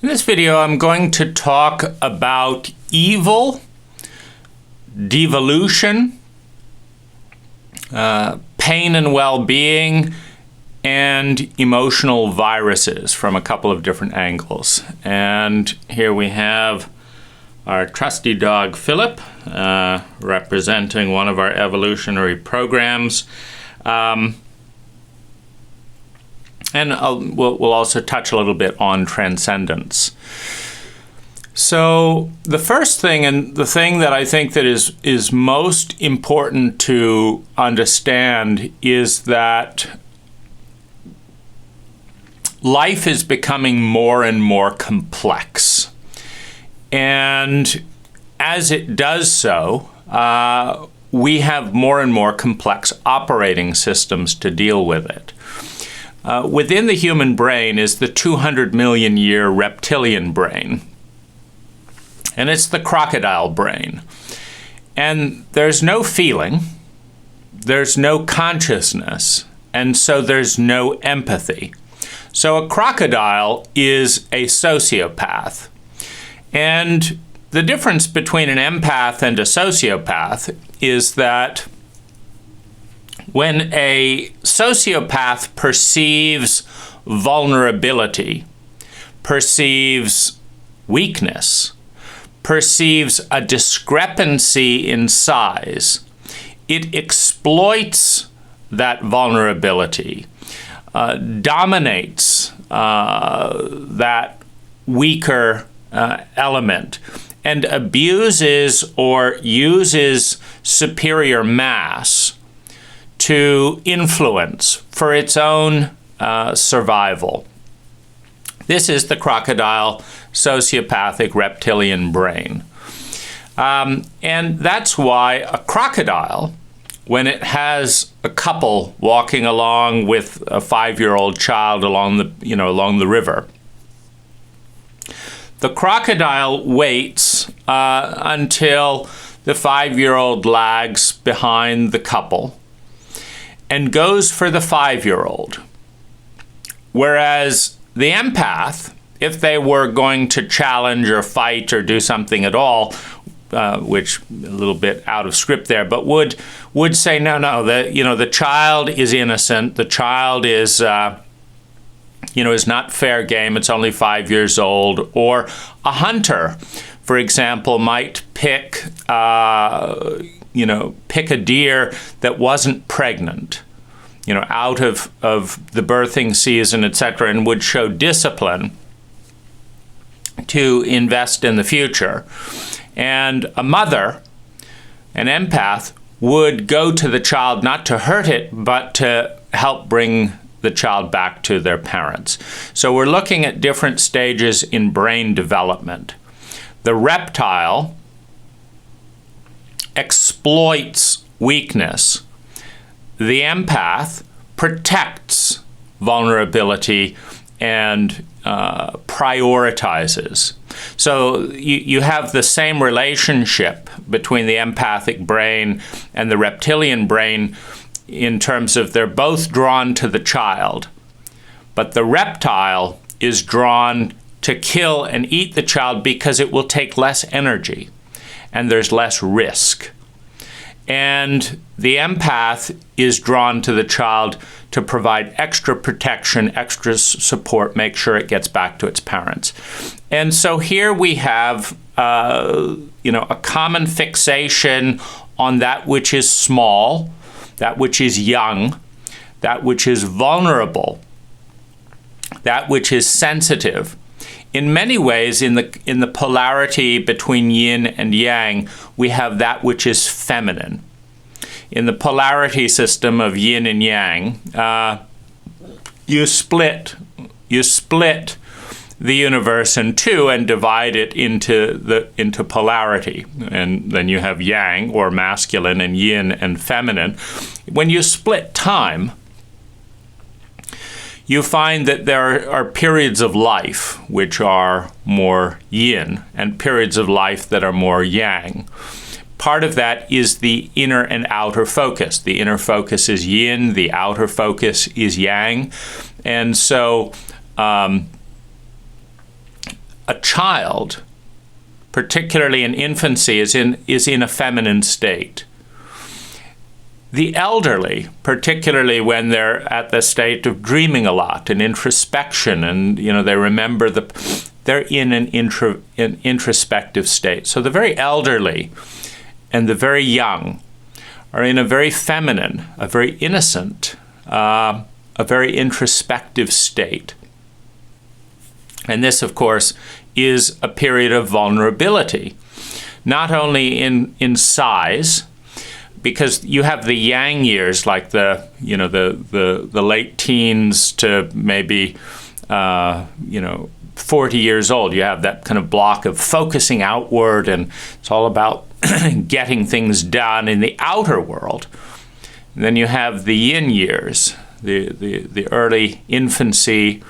In this video, I'm going to talk about evil, devolution, pain and well-being, and emotional viruses from a couple of different angles. And here we have our trusty dog, Philip, representing one of our evolutionary programs. And we'll also touch a little bit on transcendence. So the first thing, and the thing that I think that is most important to understand, is that life is becoming more and more complex. And as it does so, we have more and more complex operating systems to deal with it. Within the human brain is the 200 million year reptilian brain. And it's the crocodile brain. And there's no feeling, there's no consciousness, and so there's no empathy. So a crocodile is a sociopath. And the difference between an empath and a sociopath is that when a sociopath perceives vulnerability, perceives weakness, perceives a discrepancy in size, it exploits that vulnerability, dominates that weaker element, and abuses or uses superior mass to influence for its own survival. This is the crocodile sociopathic reptilian brain. And that's why a crocodile, when it has a couple walking along with a 5-year-old child along the river, the crocodile waits until the 5-year-old lags behind the couple and goes for the 5-year-old. Whereas the empath, if they were going to challenge or fight or do something at all, which a little bit out of script there, but would say, no, the child is innocent, the child is not fair game, it's only 5 years old. Or a hunter, for example, might pick a deer that wasn't pregnant, out of the birthing season, etc., and would show discipline to invest in the future. And a mother, an empath, would go to the child not to hurt it, but to help bring the child back to their parents. So we're looking at different stages in brain development. The reptile exploits weakness. The empath protects vulnerability and prioritizes. So you have the same relationship between the empathic brain and the reptilian brain in terms of they're both drawn to the child, but the reptile is drawn to kill and eat the child because it will take less energy and there's less risk. And the empath is drawn to the child to provide extra protection, extra support, make sure it gets back to its parents. And so here we have a common fixation on that which is small, that which is young, that which is vulnerable, that which is sensitive. In many ways, in the polarity between yin and yang, we have that which is feminine. In the polarity system of yin and yang, you split the universe in two and divide it into polarity, and then you have yang, or masculine, and yin and feminine. When you split time, you find that there are periods of life which are more yin and periods of life that are more yang. Part of that is the inner and outer focus. The inner focus is yin, the outer focus is yang. And so a child, particularly in infancy, is in a feminine state. The elderly, particularly when they're at the state of dreaming a lot and introspection, and they remember they're in an introspective state. So the very elderly and the very young are in a very feminine, a very innocent, a very introspective state. And this, of course, is a period of vulnerability, not only in size, because you have the yang years, like the late teens to maybe 40 years old. You have that kind of block of focusing outward, and it's all about getting things done in the outer world. And then you have the yin years, the early infancy,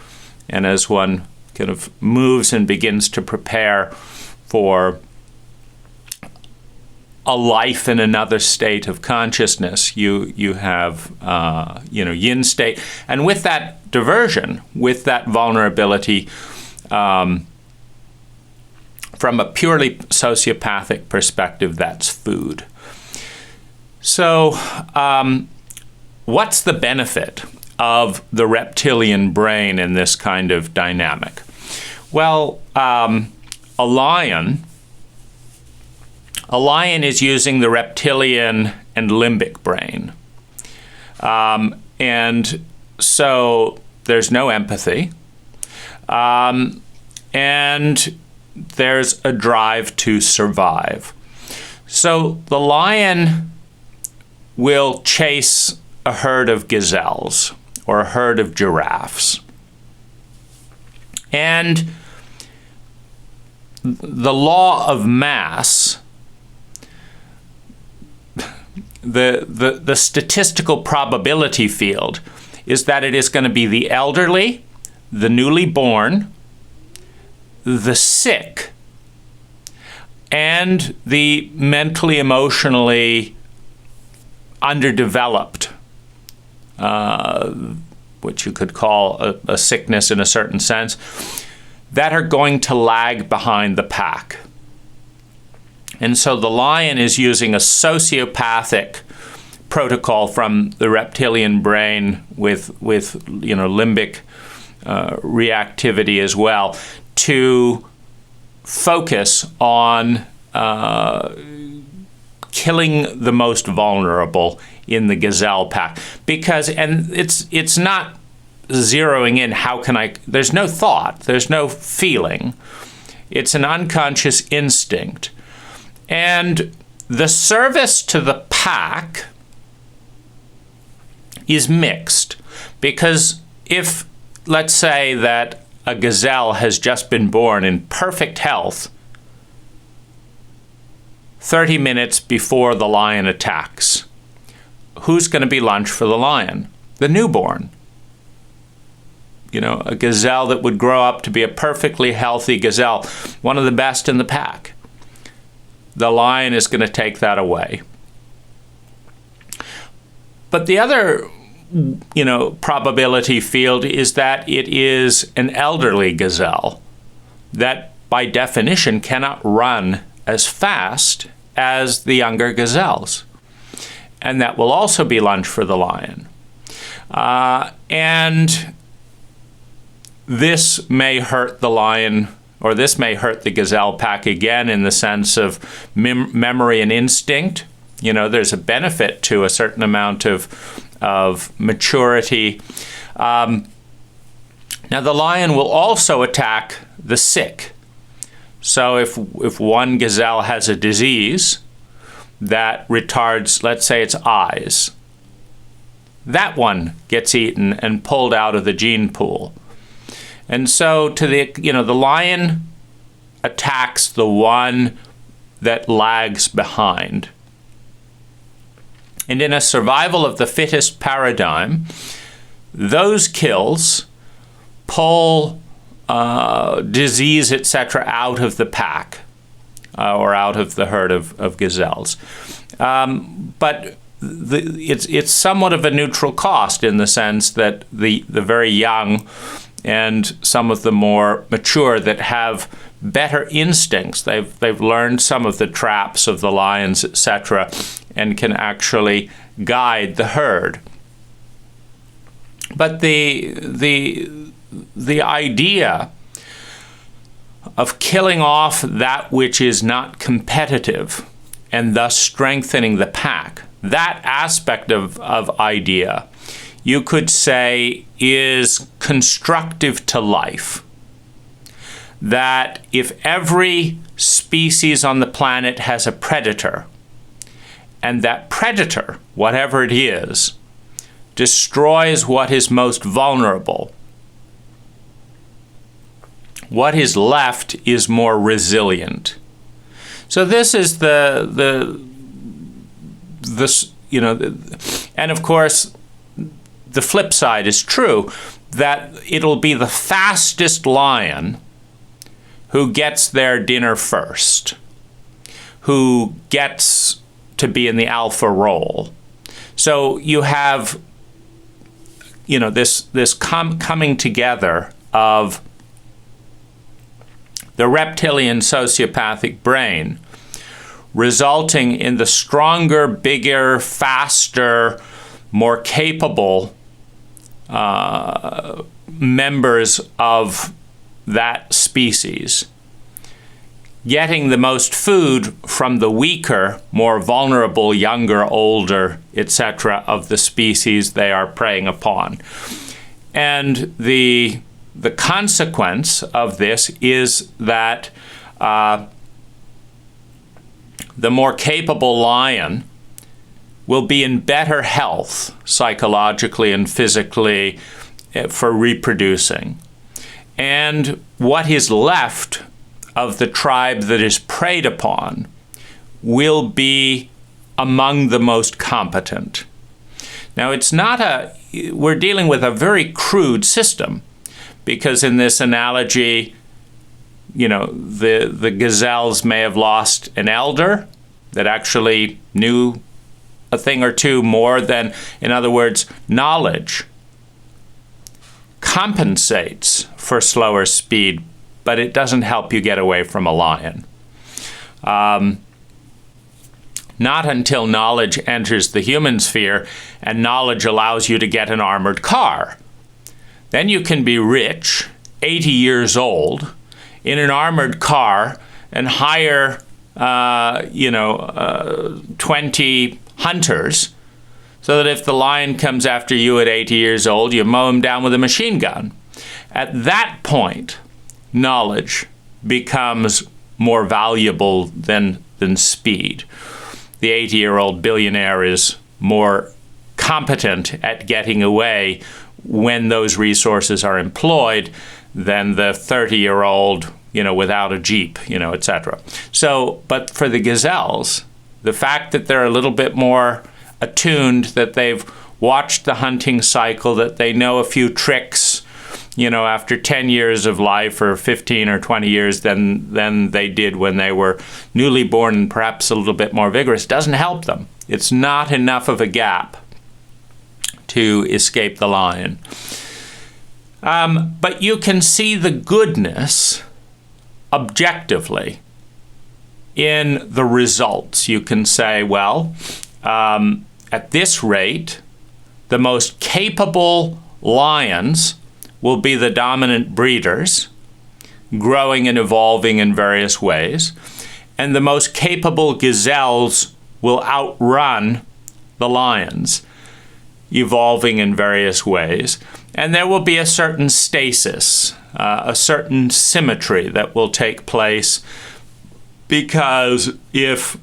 and as one kind of moves and begins to prepare for a life in another state of consciousness, you have yin state, and with that diversion, with that vulnerability, from a purely sociopathic perspective, that's food. So, what's the benefit of the reptilian brain in this kind of dynamic? Well, a lion is using the reptilian and limbic brain. And so there's no empathy. And there's a drive to survive. So the lion will chase a herd of gazelles or a herd of giraffes. And the law of mass, the statistical probability field, is that it is going to be the elderly, the newly born, the sick, and the mentally, emotionally underdeveloped, which you could call a sickness in a certain sense, that are going to lag behind the pack. And so the lion is using a sociopathic protocol from the reptilian brain with limbic reactivity as well, to focus on killing the most vulnerable in the gazelle pack. Because, and it's not zeroing in, there's no thought, there's no feeling. It's an unconscious instinct. And the service to the pack is mixed, because if, let's say that a gazelle has just been born in perfect health 30 minutes before the lion attacks, who's going to be lunch for the lion? The newborn. A gazelle that would grow up to be a perfectly healthy gazelle, one of the best in the pack. The lion is going to take that away. But the other probability field is that it is an elderly gazelle that by definition cannot run as fast as the younger gazelles. And that will also be lunch for the lion. And this may hurt the lion, or this may hurt the gazelle pack again in the sense of memory and instinct. There's a benefit to a certain amount of maturity. Now the lion will also attack the sick. So if one gazelle has a disease that retards, let's say, its eyes, that one gets eaten and pulled out of the gene pool. And so the lion attacks the one that lags behind. And in a survival of the fittest paradigm, those kills pull disease, etc., out of the pack or out of the herd of gazelles. But it's somewhat of a neutral cost in the sense that the very young and some of the more mature that have better instincts. They've learned some of the traps of the lions, etc., and can actually guide the herd. But the idea of killing off that which is not competitive and thus strengthening the pack, that aspect of idea, you could say, is constructive to life. That if every species on the planet has a predator, and that predator, whatever it is, destroys what is most vulnerable, what is left is more resilient. So this is and of course, the flip side is true, that it'll be the fastest lion who gets their dinner first, who gets to be in the alpha role. So you have, this coming together of the reptilian sociopathic brain, resulting in the stronger, bigger, faster, more capable members of that species, getting the most food from the weaker, more vulnerable, younger, older, etc. of the species they are preying upon. And the consequence of this is that the more capable lion will be in better health psychologically and physically for reproducing. And what is left of the tribe that is preyed upon will be among the most competent. Now, we're dealing with a very crude system, because in this analogy, the gazelles may have lost an elder that actually knew a thing or two more than, in other words, knowledge compensates for slower speed, but it doesn't help you get away from a lion. Not until knowledge enters the human sphere and knowledge allows you to get an armored car. Then you can be rich, 80 years old, in an armored car and hire 20 hunters, so that if the lion comes after you at 80 years old, you mow him down with a machine gun. At that point, knowledge becomes more valuable than speed. The 80-year-old billionaire is more competent at getting away when those resources are employed than the 30-year-old, without a Jeep, etc. So, but for the gazelles, the fact that they're a little bit more attuned, that they've watched the hunting cycle, that they know a few tricks, after 10 years of life or 15 or 20 years than they did when they were newly born and perhaps a little bit more vigorous, doesn't help them. It's not enough of a gap to escape the lion. But you can see the goodness objectively in the results. You can say, well, at this rate, the most capable lions will be the dominant breeders, growing and evolving in various ways, and the most capable gazelles will outrun the lions, evolving in various ways. And there will be a certain stasis, a certain symmetry that will take place, because if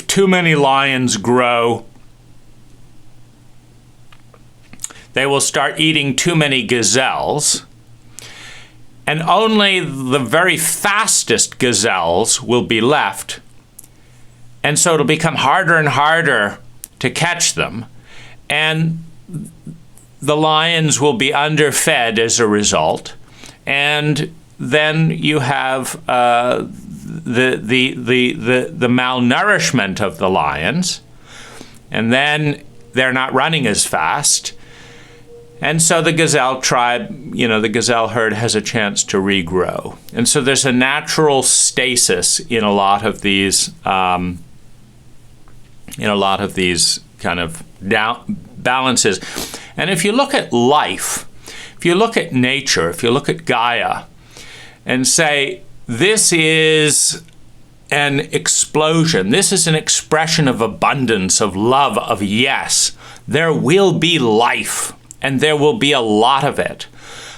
too many lions grow, they will start eating too many gazelles, and only the very fastest gazelles will be left. And so it'll become harder and harder to catch them, and the lions will be underfed as a result, and then you have the malnourishment of the lions, and then they're not running as fast, And so the gazelle tribe, the gazelle herd has a chance to regrow. And so there's a natural stasis in a lot of these, kind of balances. And if you look at life, if you look at nature, if you look at Gaia, and say, this is an explosion, this is an expression of abundance, of love, of yes, there will be life. And there will be a lot of it.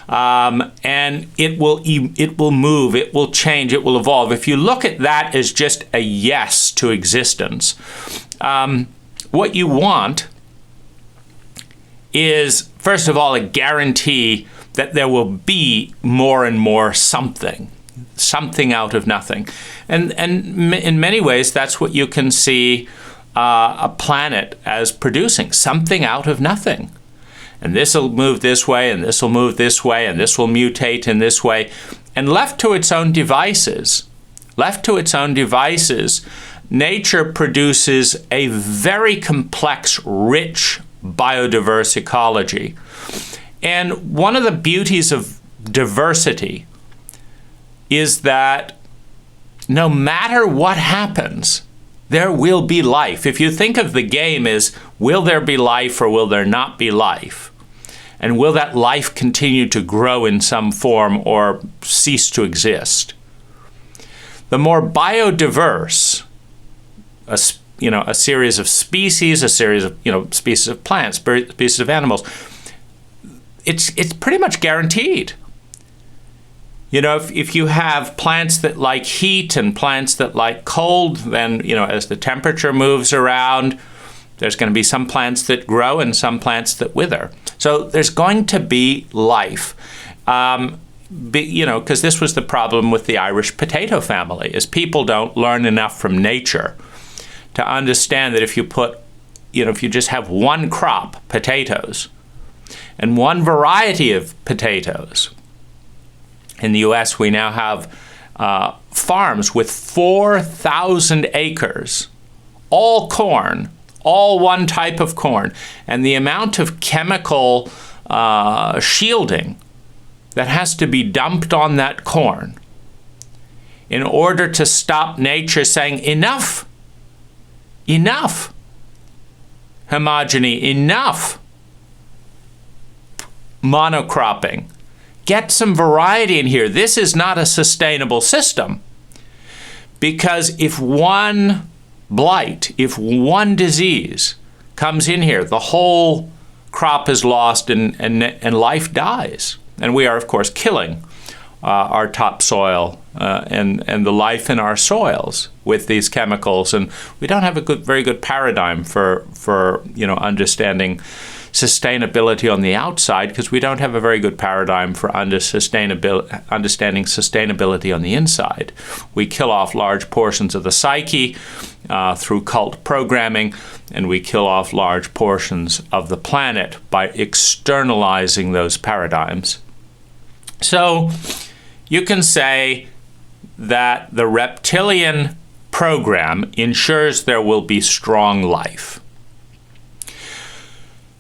And it will move, it will change, it will evolve. If you look at that as just a yes to existence, what you want is, first of all, a guarantee that there will be more and more something out of nothing. And in many ways, that's what you can see a planet as producing, something out of nothing. And this will move this way, and this will move this way, and this will mutate in this way. And left to its own devices, nature produces a very complex, rich, biodiverse ecology. And one of the beauties of diversity is that no matter what happens, there will be life. If you think of the game as, will there be life or will there not be life? And will that life continue to grow in some form or cease to exist? The more biodiverse a series of species, a series of species of plants, species of animals, it's pretty much guaranteed. If you have plants that like heat and plants that like cold, then as the temperature moves around, there's going to be some plants that grow and some plants that wither. So there's going to be life. Because this was the problem with the Irish potato family, is people don't learn enough from nature to understand that if you just have one crop, potatoes, and one variety of potatoes. In the U.S., we now have farms with 4,000 acres, all corn, all one type of corn, and the amount of chemical shielding that has to be dumped on that corn in order to stop nature saying, enough, homogeny, enough, monocropping. Get some variety in here. This is not a sustainable system. Because if one blight, if one disease comes in here, the whole crop is lost and life dies. And we are, of course, killing our topsoil and the life in our soils with these chemicals. And we don't have a very good paradigm for understanding sustainability on the outside, because we don't have a very good paradigm for understanding sustainability on the inside. We kill off large portions of the psyche through cult programming, and we kill off large portions of the planet by externalizing those paradigms. So you can say that the reptilian program ensures there will be strong life.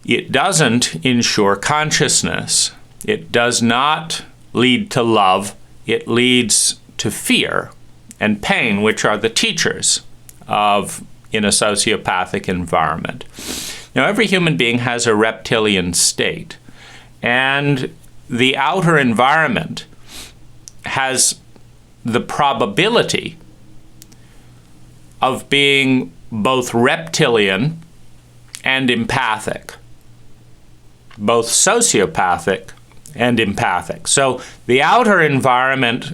It doesn't ensure consciousness. It does not lead to love. It leads to fear and pain, which are the teachers in a sociopathic environment. Now, every human being has a reptilian state, and the outer environment has the probability of being both reptilian and empathic, both sociopathic and empathic. So the outer environment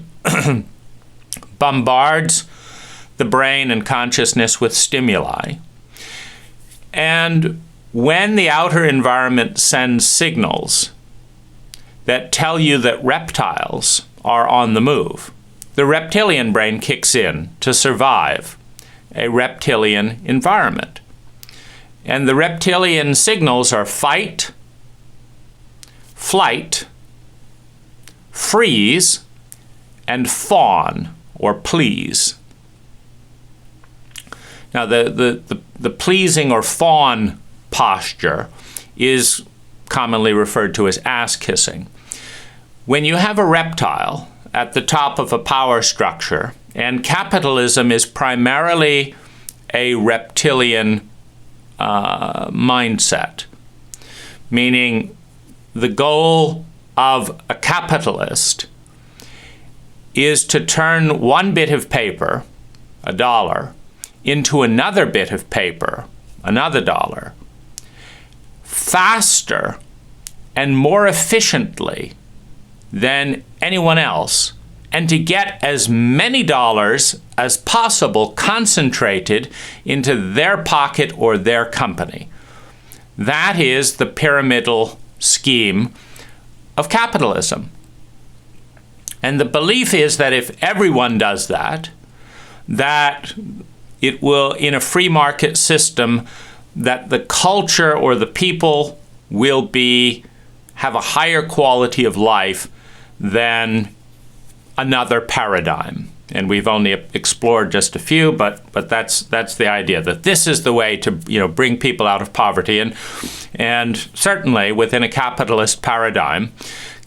bombards the brain and consciousness with stimuli. And when the outer environment sends signals that tell you that reptiles are on the move, the reptilian brain kicks in to survive a reptilian environment. And the reptilian signals are fight, flight, freeze, and fawn, or please. Now, the pleasing or fawn posture is commonly referred to as ass kissing. When you have a reptile at the top of a power structure, and capitalism is primarily a reptilian mindset, meaning the goal of a capitalist is to turn one bit of paper, a dollar, into another bit of paper, another dollar, faster and more efficiently than anyone else, and to get as many dollars as possible concentrated into their pocket or their company. That is the pyramidal scheme of capitalism. And the belief is that if everyone does that, that it will, in a free market system, that the culture or the people will have a higher quality of life than another paradigm. And we've only explored just a few, but that's the idea, that this is the way to bring people out of poverty. And certainly within a capitalist paradigm,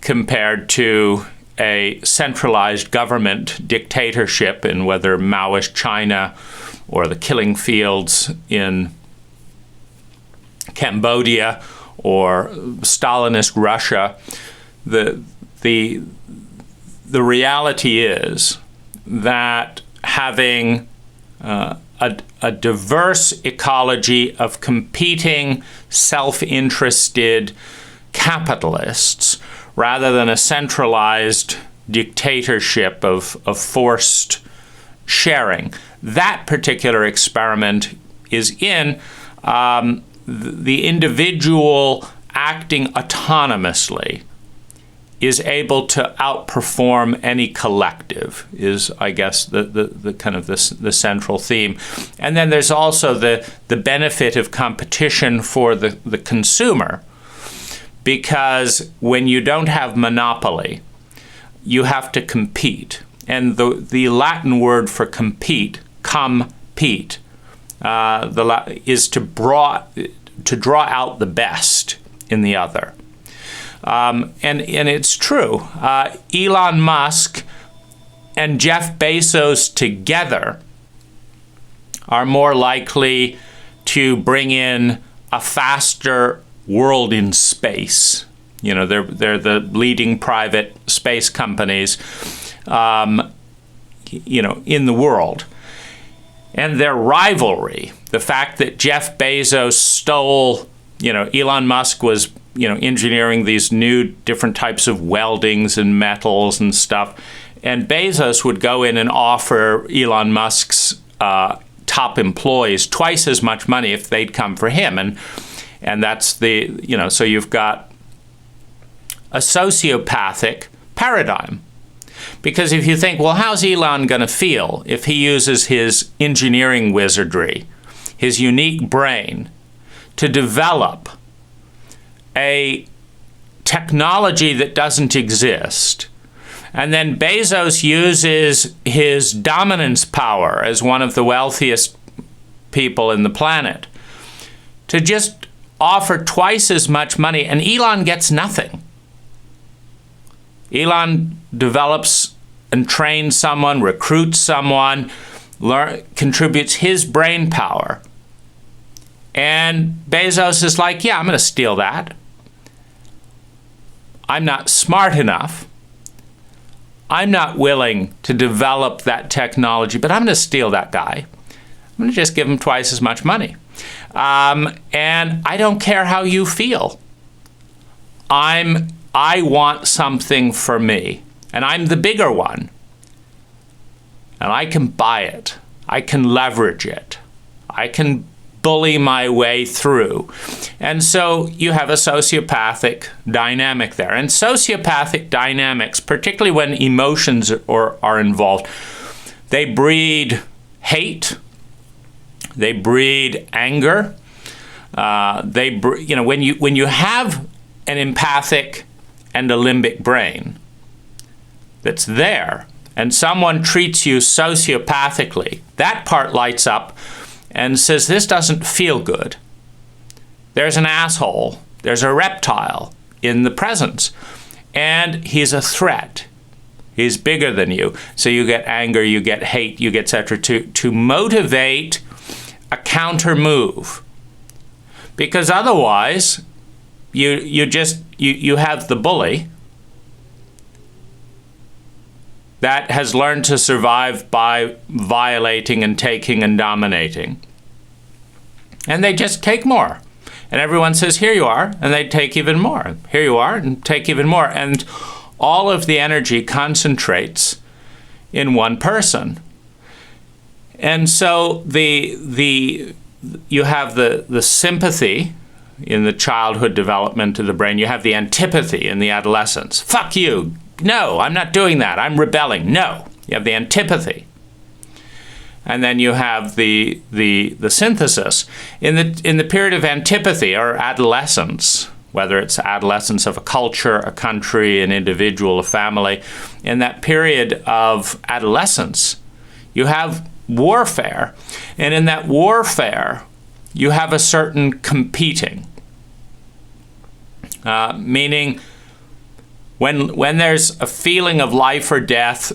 compared to a centralized government dictatorship in whether Maoist China or the killing fields in Cambodia or Stalinist Russia, the reality is that having a diverse ecology of competing, self-interested capitalists, rather than a centralized dictatorship of forced sharing. That particular experiment is in the individual acting autonomously is able to outperform any collective, is, I guess, the kind of the central theme. And then there's also the benefit of competition for the consumer, because when you don't have monopoly, you have to compete. And the Latin word for compete, compete, is to draw out the best in the other. And it's true. Elon Musk and Jeff Bezos together are more likely to bring in a faster world in space. They're the leading private space companies, in the world. And their rivalry, the fact that Jeff Bezos stole, Elon Musk was, engineering these new different types of weldings and metals and stuff. And Bezos would go in and offer Elon Musk's top employees twice as much money if they'd come for him. And that's so you've got a sociopathic paradigm. Because if you think, well, how's Elon going to feel if he uses his engineering wizardry, his unique brain, to develop a technology that doesn't exist, and then Bezos uses his dominance power as one of the wealthiest people in the planet to just offer twice as much money, and Elon gets nothing. Elon develops and trains someone, recruits someone, contributes his brain power. And Bezos is like, yeah, I'm going to steal that. I'm not smart enough. I'm not willing to develop that technology, but I'm going to steal that guy. I'm going to just give him twice as much money. And I don't care how you feel. I want something for me, and I'm the bigger one. And I can buy it. I can leverage it. I can bully my way through. And so you have a sociopathic dynamic there. And sociopathic dynamics, particularly when emotions are involved, they breed hate. They breed anger. When you have an empathic and a limbic brain that's there, and someone treats you sociopathically, that part lights up and says, this doesn't feel good. There's an asshole There's a reptile in the presence, and he's a threat. He's bigger than you. So you get anger, you get hate, you get etc. to motivate a counter move. Because otherwise, you have the bully that has learned to survive by violating and taking and dominating. And they just take more. And everyone says, here you are, and they take even more. Here you are, and take even more. And all of the energy concentrates in one person. And so you have the sympathy in the childhood development of the brain. You have the antipathy in the adolescence. Fuck you. No, I'm not doing that. I'm rebelling. No. You have the antipathy. And then you have the synthesis. In the period of antipathy or adolescence, whether it's adolescence of a culture, a country, an individual, a family, in that period of adolescence, you have warfare. And in that warfare, you have a certain competing. Meaning, when there's a feeling of life or death,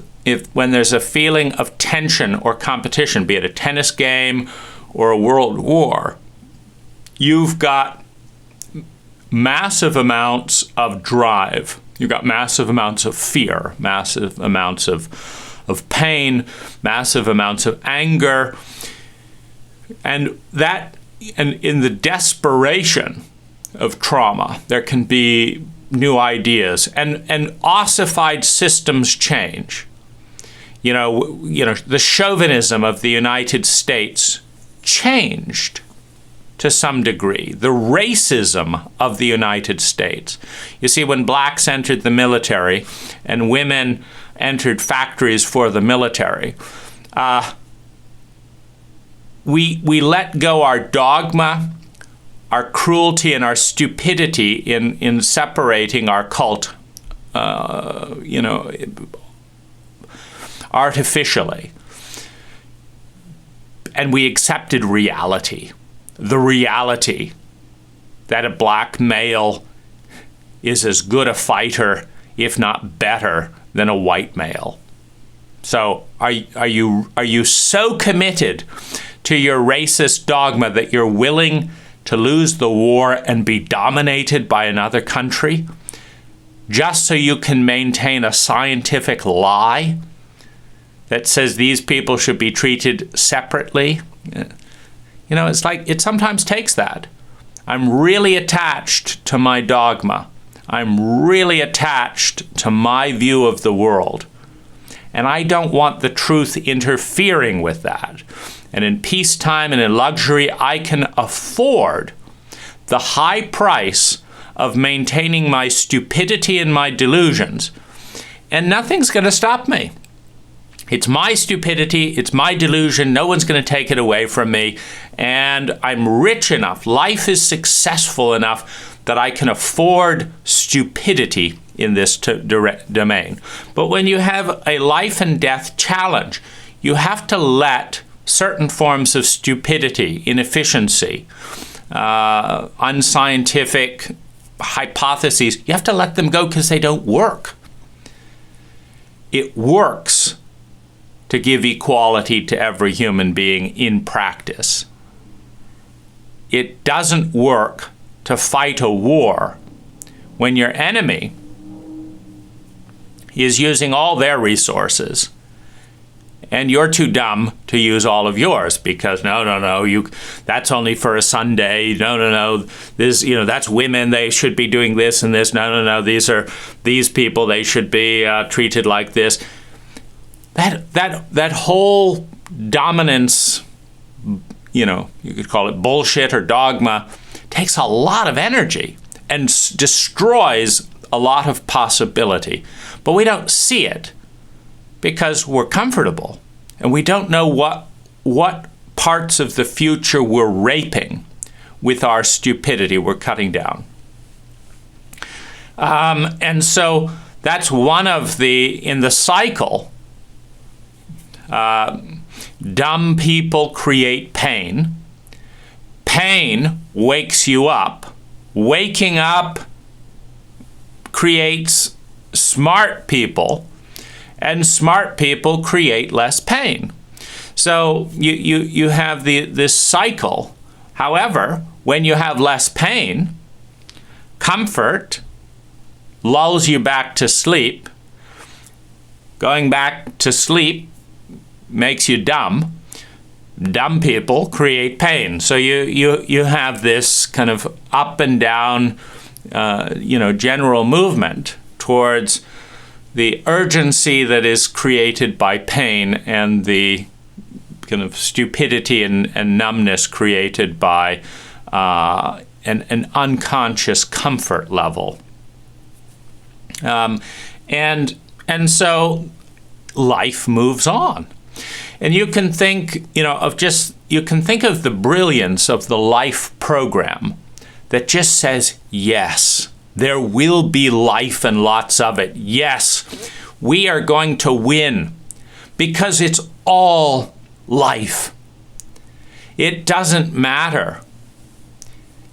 when there's a feeling of tension or competition, be it a tennis game or a world war, you've got massive amounts of drive. You've got massive amounts of fear, massive amounts of pain, massive amounts of anger. And in the desperation of trauma, there can be new ideas, and ossified systems change. You know, the chauvinism of the United States changed to some degree. The racism of the United States. You see, when blacks entered the military and women entered factories for the military, we let go our dogma, our cruelty, and our stupidity in separating our cult, artificially. And we accepted reality. The reality that a black male is as good a fighter, if not better, than a white male. So are you so committed to your racist dogma that you're willing to lose the war and be dominated by another country just so you can maintain a scientific lie that says these people should be treated separately? You know, it's like, it sometimes takes that. I'm really attached to my dogma. I'm really attached to my view of the world. And I don't want the truth interfering with that. And in peacetime and in luxury, I can afford the high price of maintaining my stupidity and my delusions. And nothing's going to stop me. It's my stupidity, it's my delusion, no one's going to take it away from me, and I'm rich enough, life is successful enough that I can afford stupidity in this domain. But when you have a life and death challenge, you have to let certain forms of stupidity, inefficiency, unscientific hypotheses, you have to let them go because they don't work. It works to give equality to every human being in practice. It doesn't work to fight a war when your enemy is using all their resources and you're too dumb to use all of yours because no, that's only for a Sunday. No, this, that's women. They should be doing this and this. No, these people. They should be treated like this. That whole dominance, you could call it bullshit or dogma, takes a lot of energy and destroys a lot of possibility. But we don't see it because we're comfortable and we don't know what parts of the future we're raping with our stupidity we're cutting down. And so that's one of in the cycle. Dumb people create pain. Pain wakes you up waking up creates smart people, and smart people create less pain. So you have this cycle. However, when you have less pain, comfort lulls you back to sleep. Going back to sleep makes you dumb. Dumb people create pain. So you have this kind of up and down, general movement towards the urgency that is created by pain and the kind of stupidity and numbness created by an unconscious comfort level. And so life moves on. And you can think, you can think of the brilliance of the life program that just says, yes, there will be life and lots of it. Yes, we are going to win because it's all life. It doesn't matter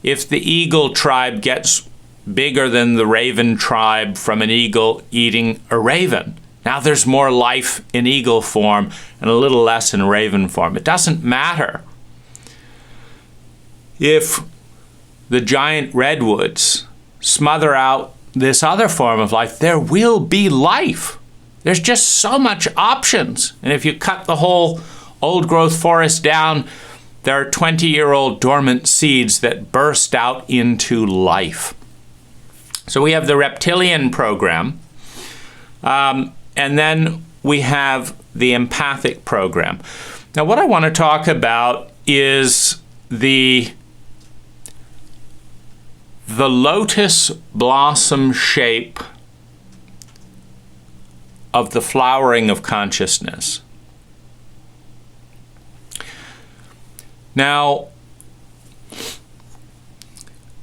if the eagle tribe gets bigger than the raven tribe from an eagle eating a raven. Now there's more life in eagle form and a little less in raven form. It doesn't matter if the giant redwoods smother out this other form of life. There will be life. There's just so much options. And if you cut the whole old growth forest down, there are 20-year-old dormant seeds that burst out into life. So we have the reptilian program, and then we have the empathic program. Now what I want to talk about is the lotus blossom shape of the flowering of consciousness. Now,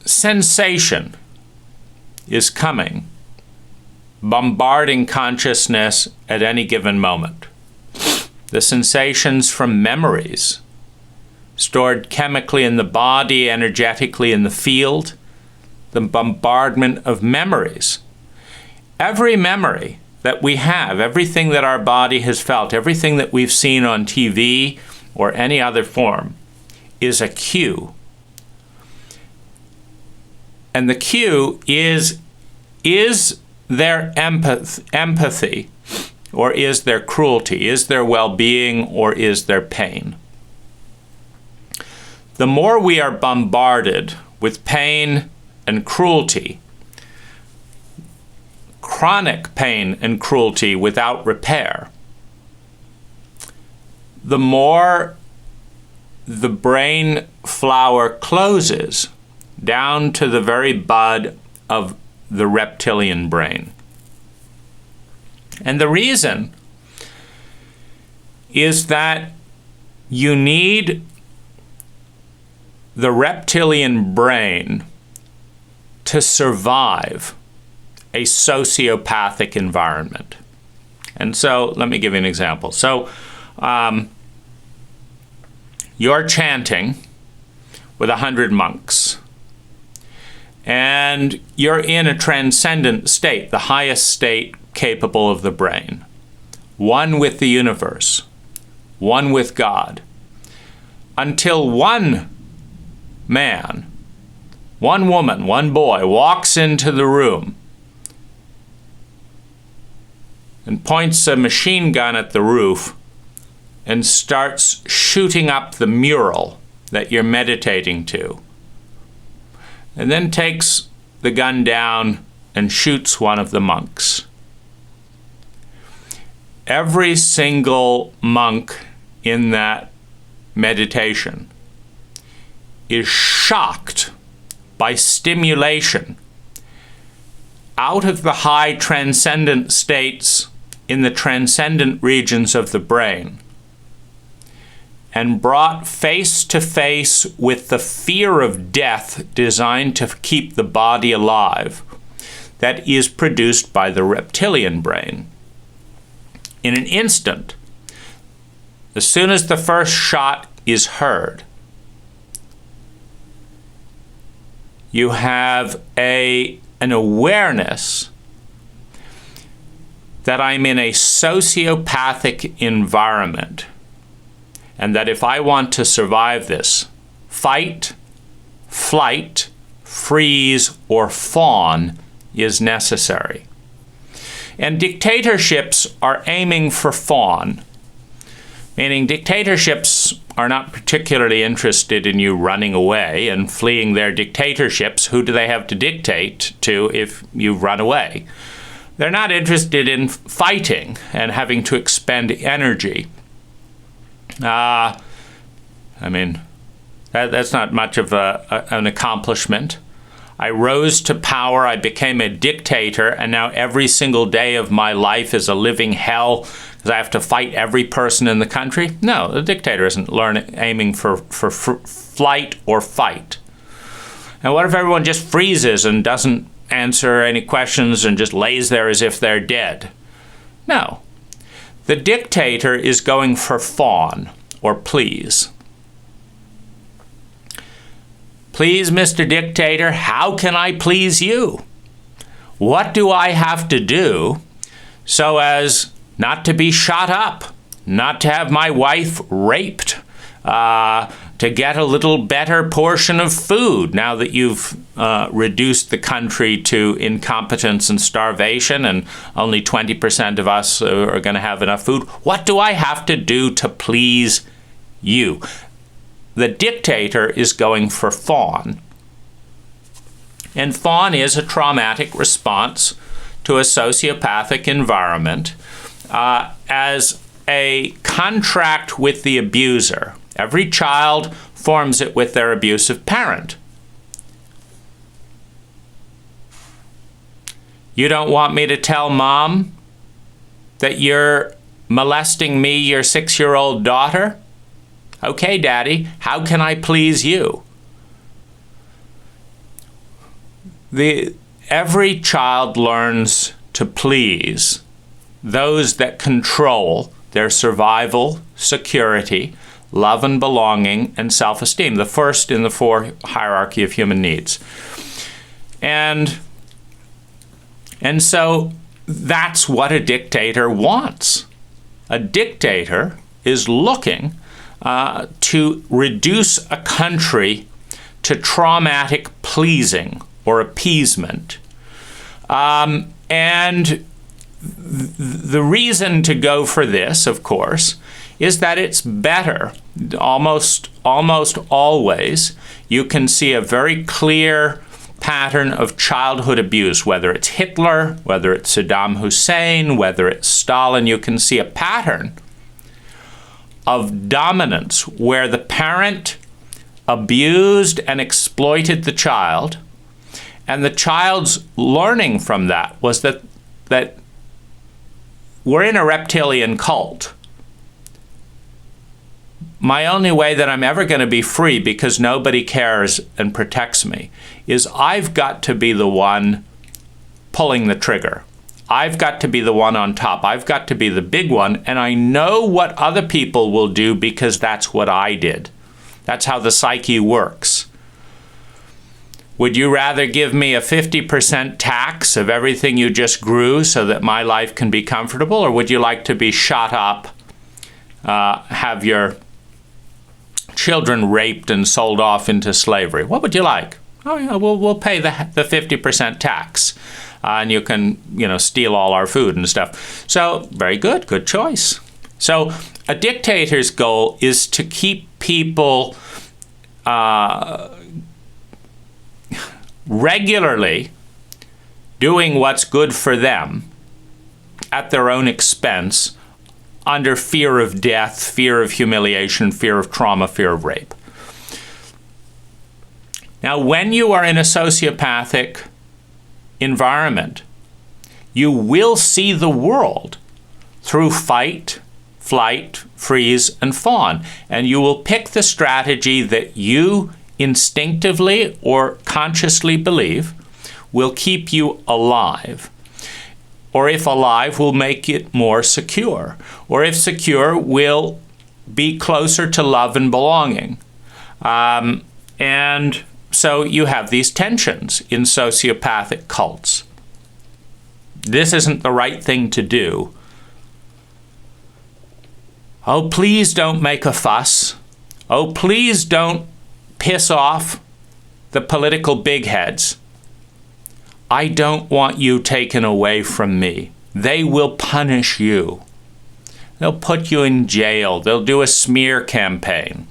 sensation is coming, bombarding consciousness at any given moment. The sensations from memories, stored chemically in the body, energetically in the field, the bombardment of memories. Every memory that we have, everything that our body has felt, everything that we've seen on TV or any other form, is a cue. And the cue is there empathy or is there cruelty? Is there well-being or is there pain? The more we are bombarded with pain and cruelty, chronic pain and cruelty without repair, the more the brain flower closes down to the very bud of the reptilian brain. And the reason is that you need the reptilian brain to survive a sociopathic environment. And so let me give you an example. So you're chanting with 100 monks, and you're in a transcendent state, the highest state capable of the brain, one with the universe, one with God, until one man, one woman, one boy walks into the room and points a machine gun at the roof and starts shooting up the mural that you're meditating to, and then takes the gun down and shoots one of the monks. Every single monk in that meditation is shocked by stimulation out of the high transcendent states in the transcendent regions of the brain, and brought face to face with the fear of death designed to keep the body alive that is produced by the reptilian brain. In an instant, as soon as the first shot is heard, You have an awareness that I'm in a sociopathic environment, and that if I want to survive this, fight, flight, freeze, or fawn is necessary. And dictatorships are aiming for fawn, meaning dictatorships are not particularly interested in you running away and fleeing their dictatorships. Who do they have to dictate to if you run away? They're not interested in fighting and having to expend energy. I mean, that's not much of an accomplishment. I rose to power, I became a dictator, and now every single day of my life is a living hell because I have to fight every person in the country? No, the dictator isn't aiming for flight or fight. And what if everyone just freezes and doesn't answer any questions and just lays there as if they're dead? No. The dictator is going for fawn, or please. Please, Mr. Dictator, how can I please you? What do I have to do so as not to be shot up, not to have my wife raped, to get a little better portion of food now that you've reduced the country to incompetence and starvation and only 20% of us are going to have enough food? What do I have to do to please you? The dictator is going for fawn. And fawn is a traumatic response to a sociopathic environment as a contract with the abuser. Every child forms it with their abusive parent. You don't want me to tell Mom that you're molesting me, your 6-year-old daughter? Okay, Daddy, how can I please you? Every child learns to please those that control their survival, security, love and belonging, and self-esteem, the first in the 4 hierarchy of human needs. And so that's what a dictator wants. A dictator is looking to reduce a country to traumatic pleasing or appeasement. And the reason to go for this, of course, is that it's better. Almost always, you can see a very clear pattern of childhood abuse, whether it's Hitler, whether it's Saddam Hussein, whether it's Stalin. You can see a pattern of dominance where the parent abused and exploited the child, and the child's learning from that was that we're in a reptilian cult. My only way that I'm ever going to be free, because nobody cares and protects me, is I've got to be the one pulling the trigger. I've got to be the one on top. I've got to be the big one, and I know what other people will do because that's what I did. That's how the psyche works. Would you rather give me a 50% tax of everything you just grew so that my life can be comfortable, or would you like to be shot up, have your children raped and sold off into slavery? What would you like? Oh, yeah, we'll pay the 50% tax. And you can, steal all our food and stuff. So, very good. Good choice. So, a dictator's goal is to keep people regularly doing what's good for them at their own expense, under fear of death, fear of humiliation, fear of trauma, fear of rape. Now, when you are in a sociopathic environment, you will see the world through fight, flight, freeze, and fawn. And you will pick the strategy that you instinctively or consciously believe will keep you alive. Or if alive, will make it more secure. Or if secure, will be closer to love and belonging. And So you have these tensions in sociopathic cults. This isn't the right thing to do. Oh, please don't make a fuss. Oh, please don't piss off the political big heads. I don't want you taken away from me. They will punish you. They'll put you in jail. They'll do a smear campaign.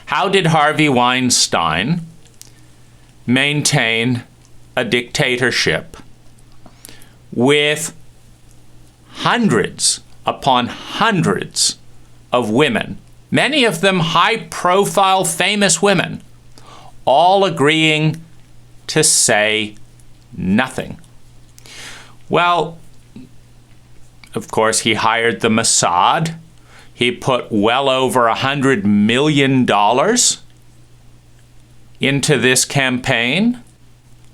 How did Harvey Weinstein maintain a dictatorship with hundreds upon hundreds of women, many of them high-profile, famous women, all agreeing to say nothing? Well, of course, he hired the Mossad. He put well over $100 million into this campaign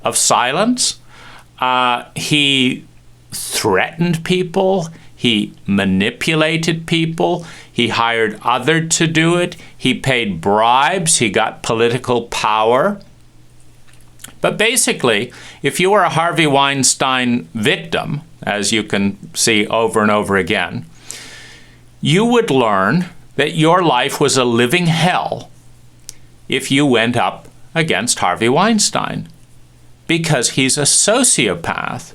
of silence. He threatened people. He manipulated people. He hired others to do it. He paid bribes. He got political power. But basically, if you were a Harvey Weinstein victim, as you can see over and over again, you would learn that your life was a living hell if you went up against Harvey Weinstein, because he's a sociopath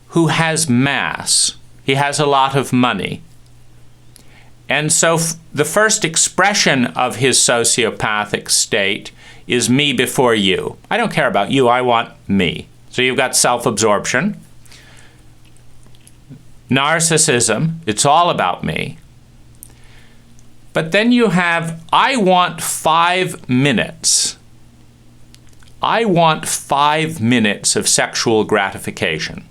who has mass. He has a lot of money. And so the first expression of his sociopathic state is me before you. I don't care about you, I want me. So you've got self-absorption, narcissism, it's all about me. But then you have, I want 5 minutes. I want 5 minutes of sexual gratification.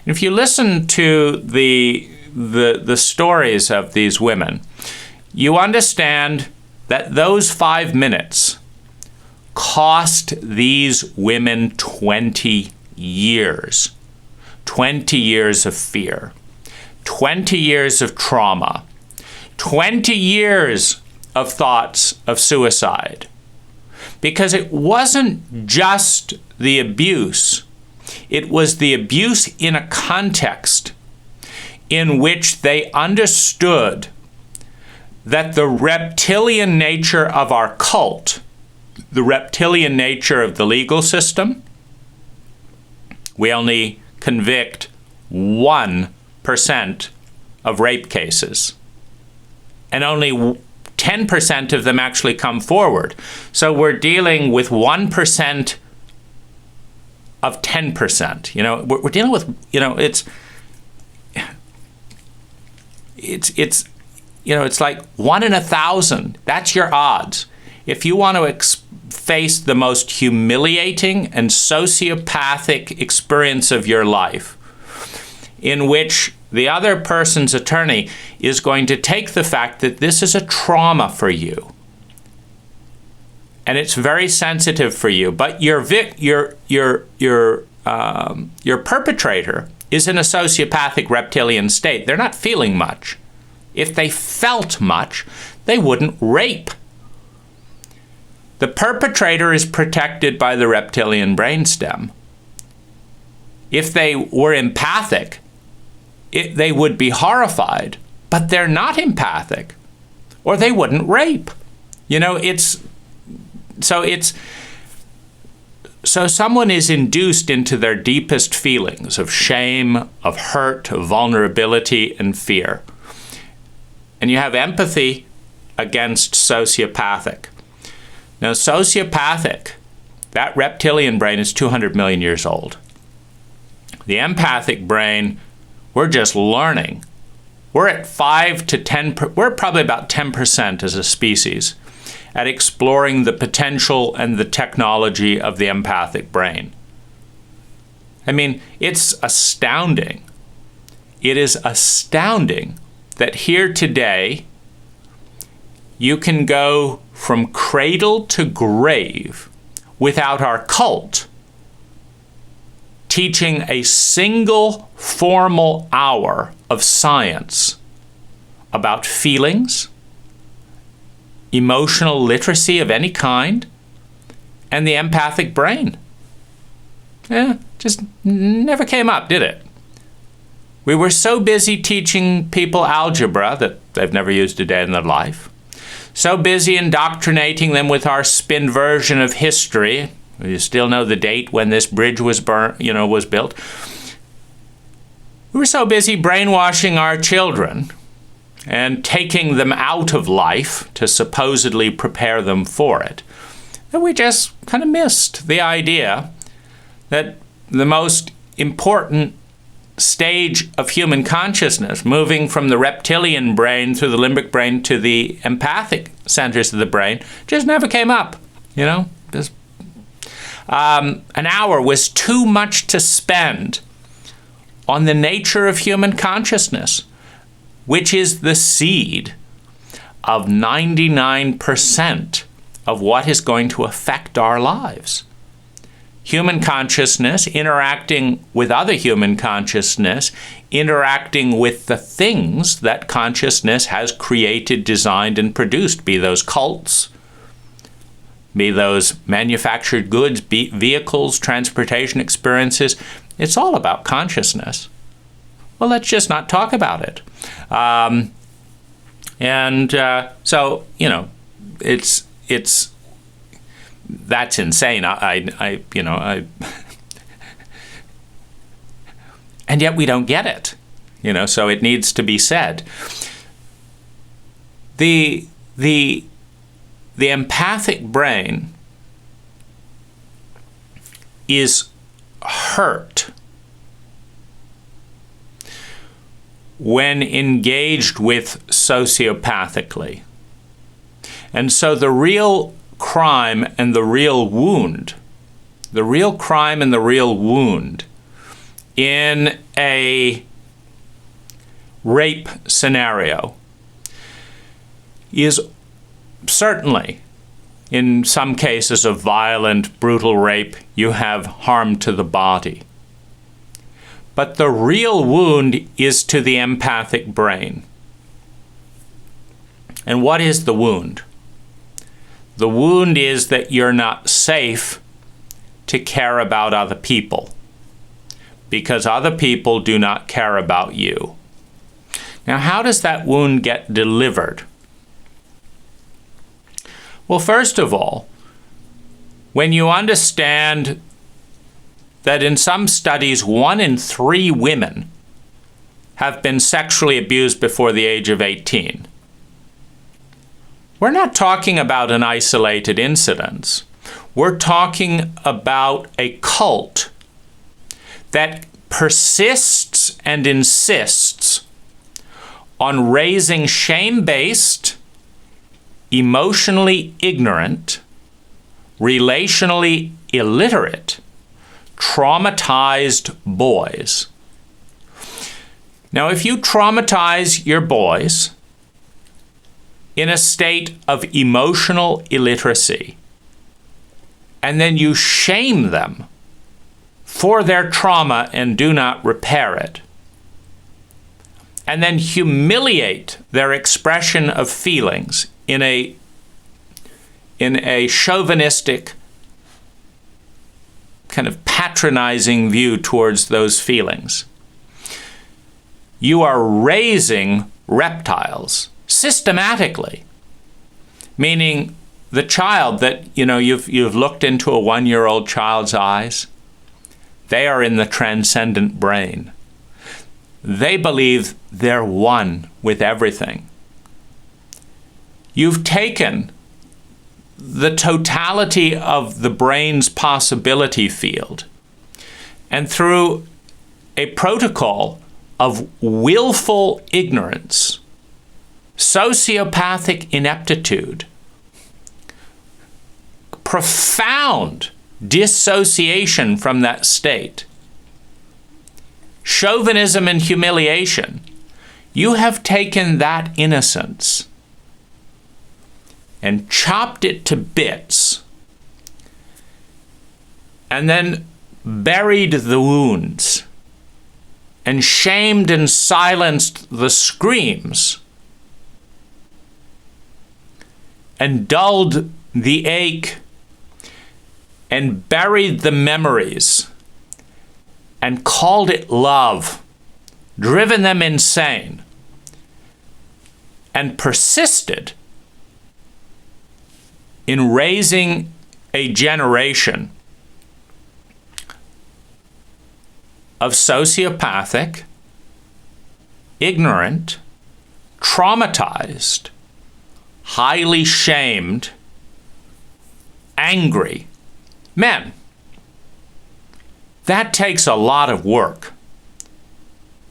And if you listen to the stories of these women, you understand that those 5 minutes cost these women 20 years. 20 years of fear, 20 years of trauma, 20 years of thoughts of suicide. Because it wasn't just the abuse, it was the abuse in a context in which they understood that the reptilian nature of our cult, the reptilian nature of the legal system, we only convict 1% of rape cases, and only 10% of them actually come forward. So we're dealing with 1% of 10%. You know, we're dealing with, you know, it's you know, it's like 1 in 1,000. That's your odds. If you want to face the most humiliating and sociopathic experience of your life, in which the other person's attorney is going to take the fact that this is a trauma for you, and it's very sensitive for you, but your perpetrator is in a sociopathic reptilian state. They're not feeling much. If they felt much, they wouldn't rape. The perpetrator is protected by the reptilian brainstem. If they were empathic, they would be horrified, but they're not empathic, or they wouldn't rape. You know, so someone is induced into their deepest feelings of shame, of hurt, of vulnerability, and fear. And you have empathy against sociopathic. Now, sociopathic, that reptilian brain is 200 million years old. The empathic brain, we're just learning. We're at 5 to 10, we're probably about 10% as a species at exploring the potential and the technology of the empathic brain. I mean, it's astounding. It is astounding that here today, you can go from cradle to grave without our cult teaching a single formal hour of science about feelings emotional literacy of any kind, and the empathic brain. Just never came up, did it? We were so busy teaching people algebra that they've never used a day in their life. So busy indoctrinating them with our spin version of history. You still know the date when this bridge was built. We were so busy brainwashing our children and taking them out of life to supposedly prepare them for it, that we just kind of missed the idea that the most important stage of human consciousness, moving from the reptilian brain through the limbic brain to the empathic centers of the brain, just never came up. Just an hour was too much to spend on the nature of human consciousness, which is the seed of 99% of what is going to affect our lives. Human consciousness interacting with other human consciousness, interacting with the things that consciousness has created, designed, and produced, be those cults, be those manufactured goods, be vehicles, transportation experiences. It's all about consciousness. Well, let's just not talk about it. So, it's that's insane. And yet we don't get it. So it needs to be said. The empathic brain is hurt when engaged with sociopathically. And so the real crime and the real wound in a rape scenario is certainly, in some cases of violent, brutal rape, you have harm to the body. But the real wound is to the empathic brain. And what is the wound? The wound is that you're not safe to care about other people because other people do not care about you. Now, how does that wound get delivered? Well, first of all, when you understand that in some studies 1 in 3 women have been sexually abused before the age of 18, we're not talking about an isolated incident. We're talking about a cult that persists and insists on raising shame-based, emotionally ignorant, relationally illiterate, traumatized boys. Now, if you traumatize your boys in a state of emotional illiteracy, and then you shame them for their trauma and do not repair it, and then humiliate their expression of feelings in a chauvinistic, kind of patronizing view towards those feelings, you are raising reptiles systematically, meaning the child that you've looked into a 1-year-old child's eyes, they are in the transcendent brain. They believe they're one with everything. You've taken the totality of the brain's possibility field, and through a protocol of willful ignorance, sociopathic ineptitude, profound dissociation from that state, chauvinism and humiliation, you have taken that innocence and chopped it to bits, and then buried the wounds, and shamed and silenced the screams, and dulled the ache and buried the memories and called it love, driven them insane, and persisted in raising a generation of sociopathic, ignorant, traumatized, highly shamed, angry men. That takes a lot of work.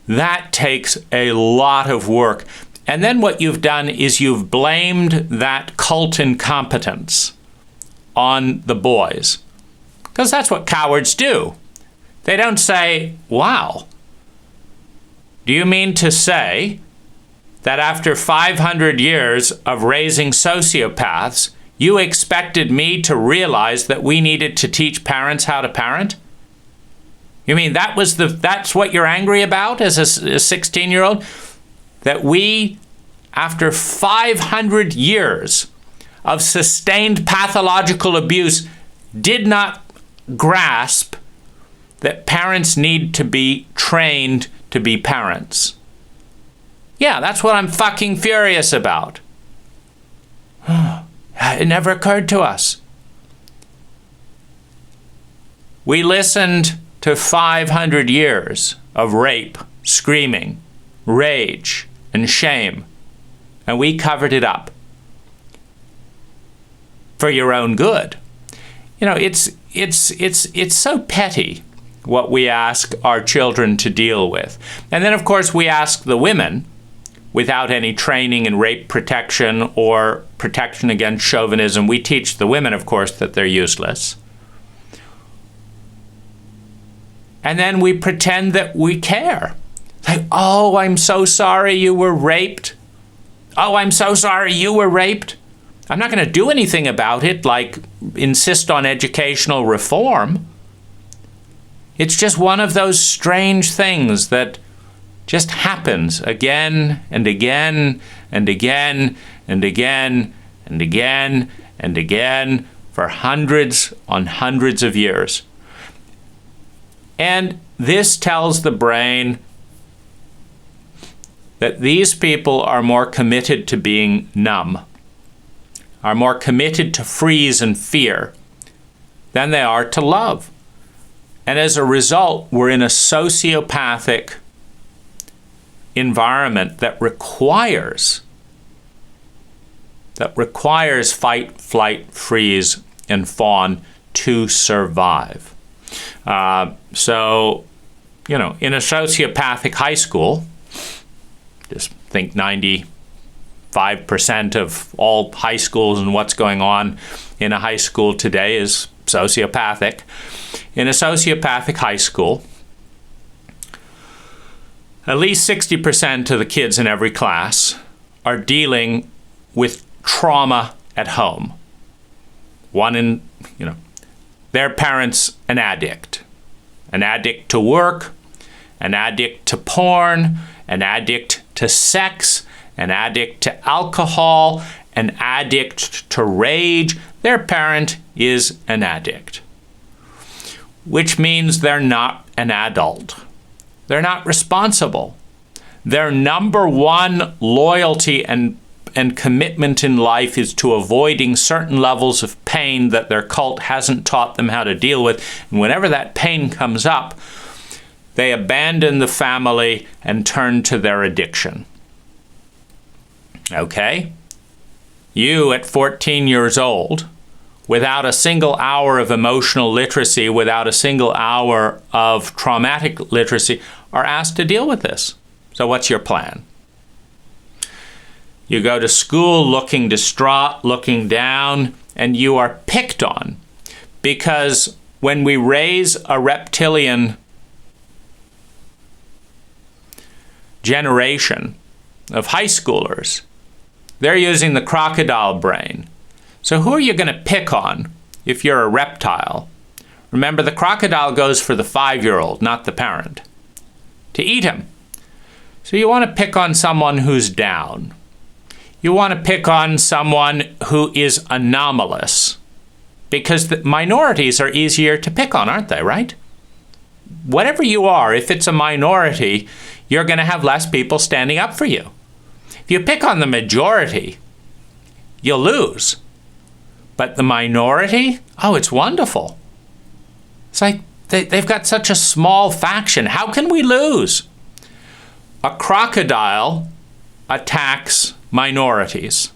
That takes a lot of work. And then what you've done is you've blamed that cult incompetence on the boys. Because that's what cowards do. They don't say, wow, do you mean to say that after 500 years of raising sociopaths, you expected me to realize that we needed to teach parents how to parent? You mean that's what you're angry about as a 16-year-old? That we, after 500 years of sustained pathological abuse, did not grasp that parents need to be trained to be parents. Yeah, that's what I'm fucking furious about. It never occurred to us. We listened to 500 years of rape, screaming, rage, and shame, and we covered it up for your own good. You know, it's so petty what we ask our children to deal with. And then, of course, we ask the women, without any training in rape protection or protection against chauvinism, we teach the women, of course, that they're useless. And then we pretend that we care. Like, oh, I'm so sorry you were raped. Oh, I'm so sorry you were raped. I'm not going to do anything about it, like insist on educational reform. It's just one of those strange things that just happens again and again and again and again and again and again for hundreds on hundreds of years. And this tells the brain that these people are more committed to being numb, are more committed to freeze and fear than they are to love. And as a result, we're in a sociopathic environment that requires fight, flight, freeze, and fawn to survive. So, you know, in a sociopathic high school, just think 95% of all high schools and what's going on in a high school today is sociopathic. In a sociopathic high school, at least 60% of the kids in every class are dealing with trauma at home. Their parents an addict to work, an addict to porn, an addict to sex, an addict to alcohol, an addict to rage. Their parent is an addict, which means they're not an adult. They're not responsible. Their number one loyalty and commitment in life is to avoiding certain levels of pain that their cult hasn't taught them how to deal with. And whenever that pain comes up, they abandon the family and turn to their addiction. Okay? You, at 14 years old, without a single hour of emotional literacy, without a single hour of traumatic literacy, are asked to deal with this. So what's your plan? You go to school looking distraught, looking down, and you are picked on. Because when we raise a reptilian generation of high schoolers, they're using the crocodile brain. So who are you going to pick on if you're a reptile? Remember, the crocodile goes for the 5-year-old, not the parent, to eat him. So you want to pick on someone who's down. You want to pick on someone who is anomalous, because the minorities are easier to pick on, aren't they, right? Whatever you are, if it's a minority, you're going to have less people standing up for you. If you pick on the majority, you'll lose. But the minority, oh, it's wonderful. It's like they've got such a small faction. How can we lose? A crocodile attacks minorities.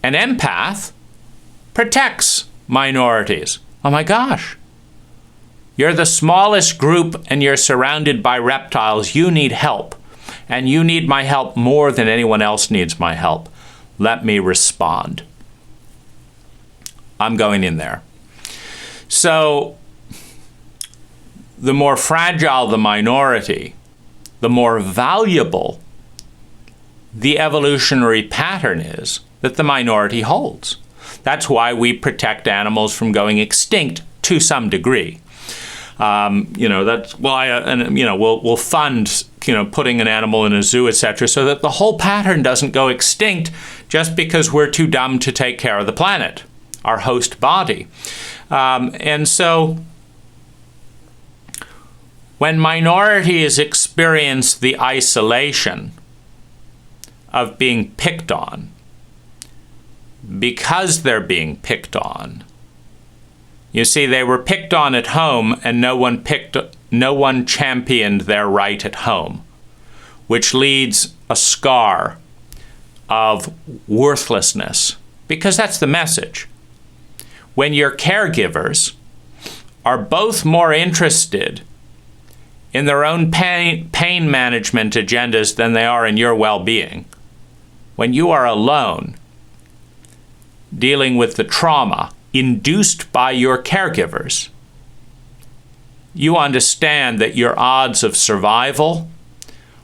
An empath protects minorities. Oh my gosh. You're the smallest group and you're surrounded by reptiles. You need help. And you need my help more than anyone else needs my help. Let me respond. I'm going in there. So, the more fragile the minority, the more valuable the evolutionary pattern is that the minority holds. That's why we protect animals from going extinct to some degree. That's why, we'll fund, putting an animal in a zoo, etc., so that the whole pattern doesn't go extinct just because we're too dumb to take care of the planet, our host body. And so, when minorities experience the isolation of being picked on, because they're being picked on, you see, they were picked on at home and no one championed their right at home, which leads a scar of worthlessness, because that's the message. When your caregivers are both more interested in their own pain management agendas than they are in your well-being, when you are alone dealing with the trauma induced by your caregivers, you understand that your odds of survival,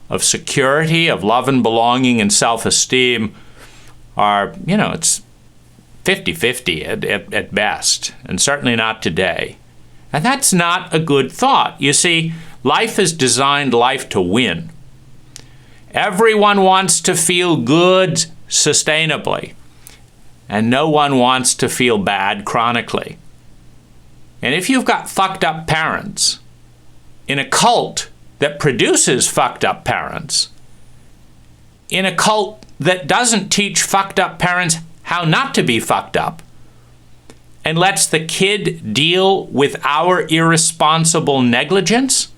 of security, of love and belonging and self-esteem are, it's 50-50 at best, and certainly not today. And that's not a good thought. You see, life is designed life to win. Everyone wants to feel good sustainably, and no one wants to feel bad chronically. And if you've got fucked up parents in a cult that produces fucked up parents, in a cult that doesn't teach fucked up parents how not to be fucked up, and lets the kid deal with our irresponsible negligence,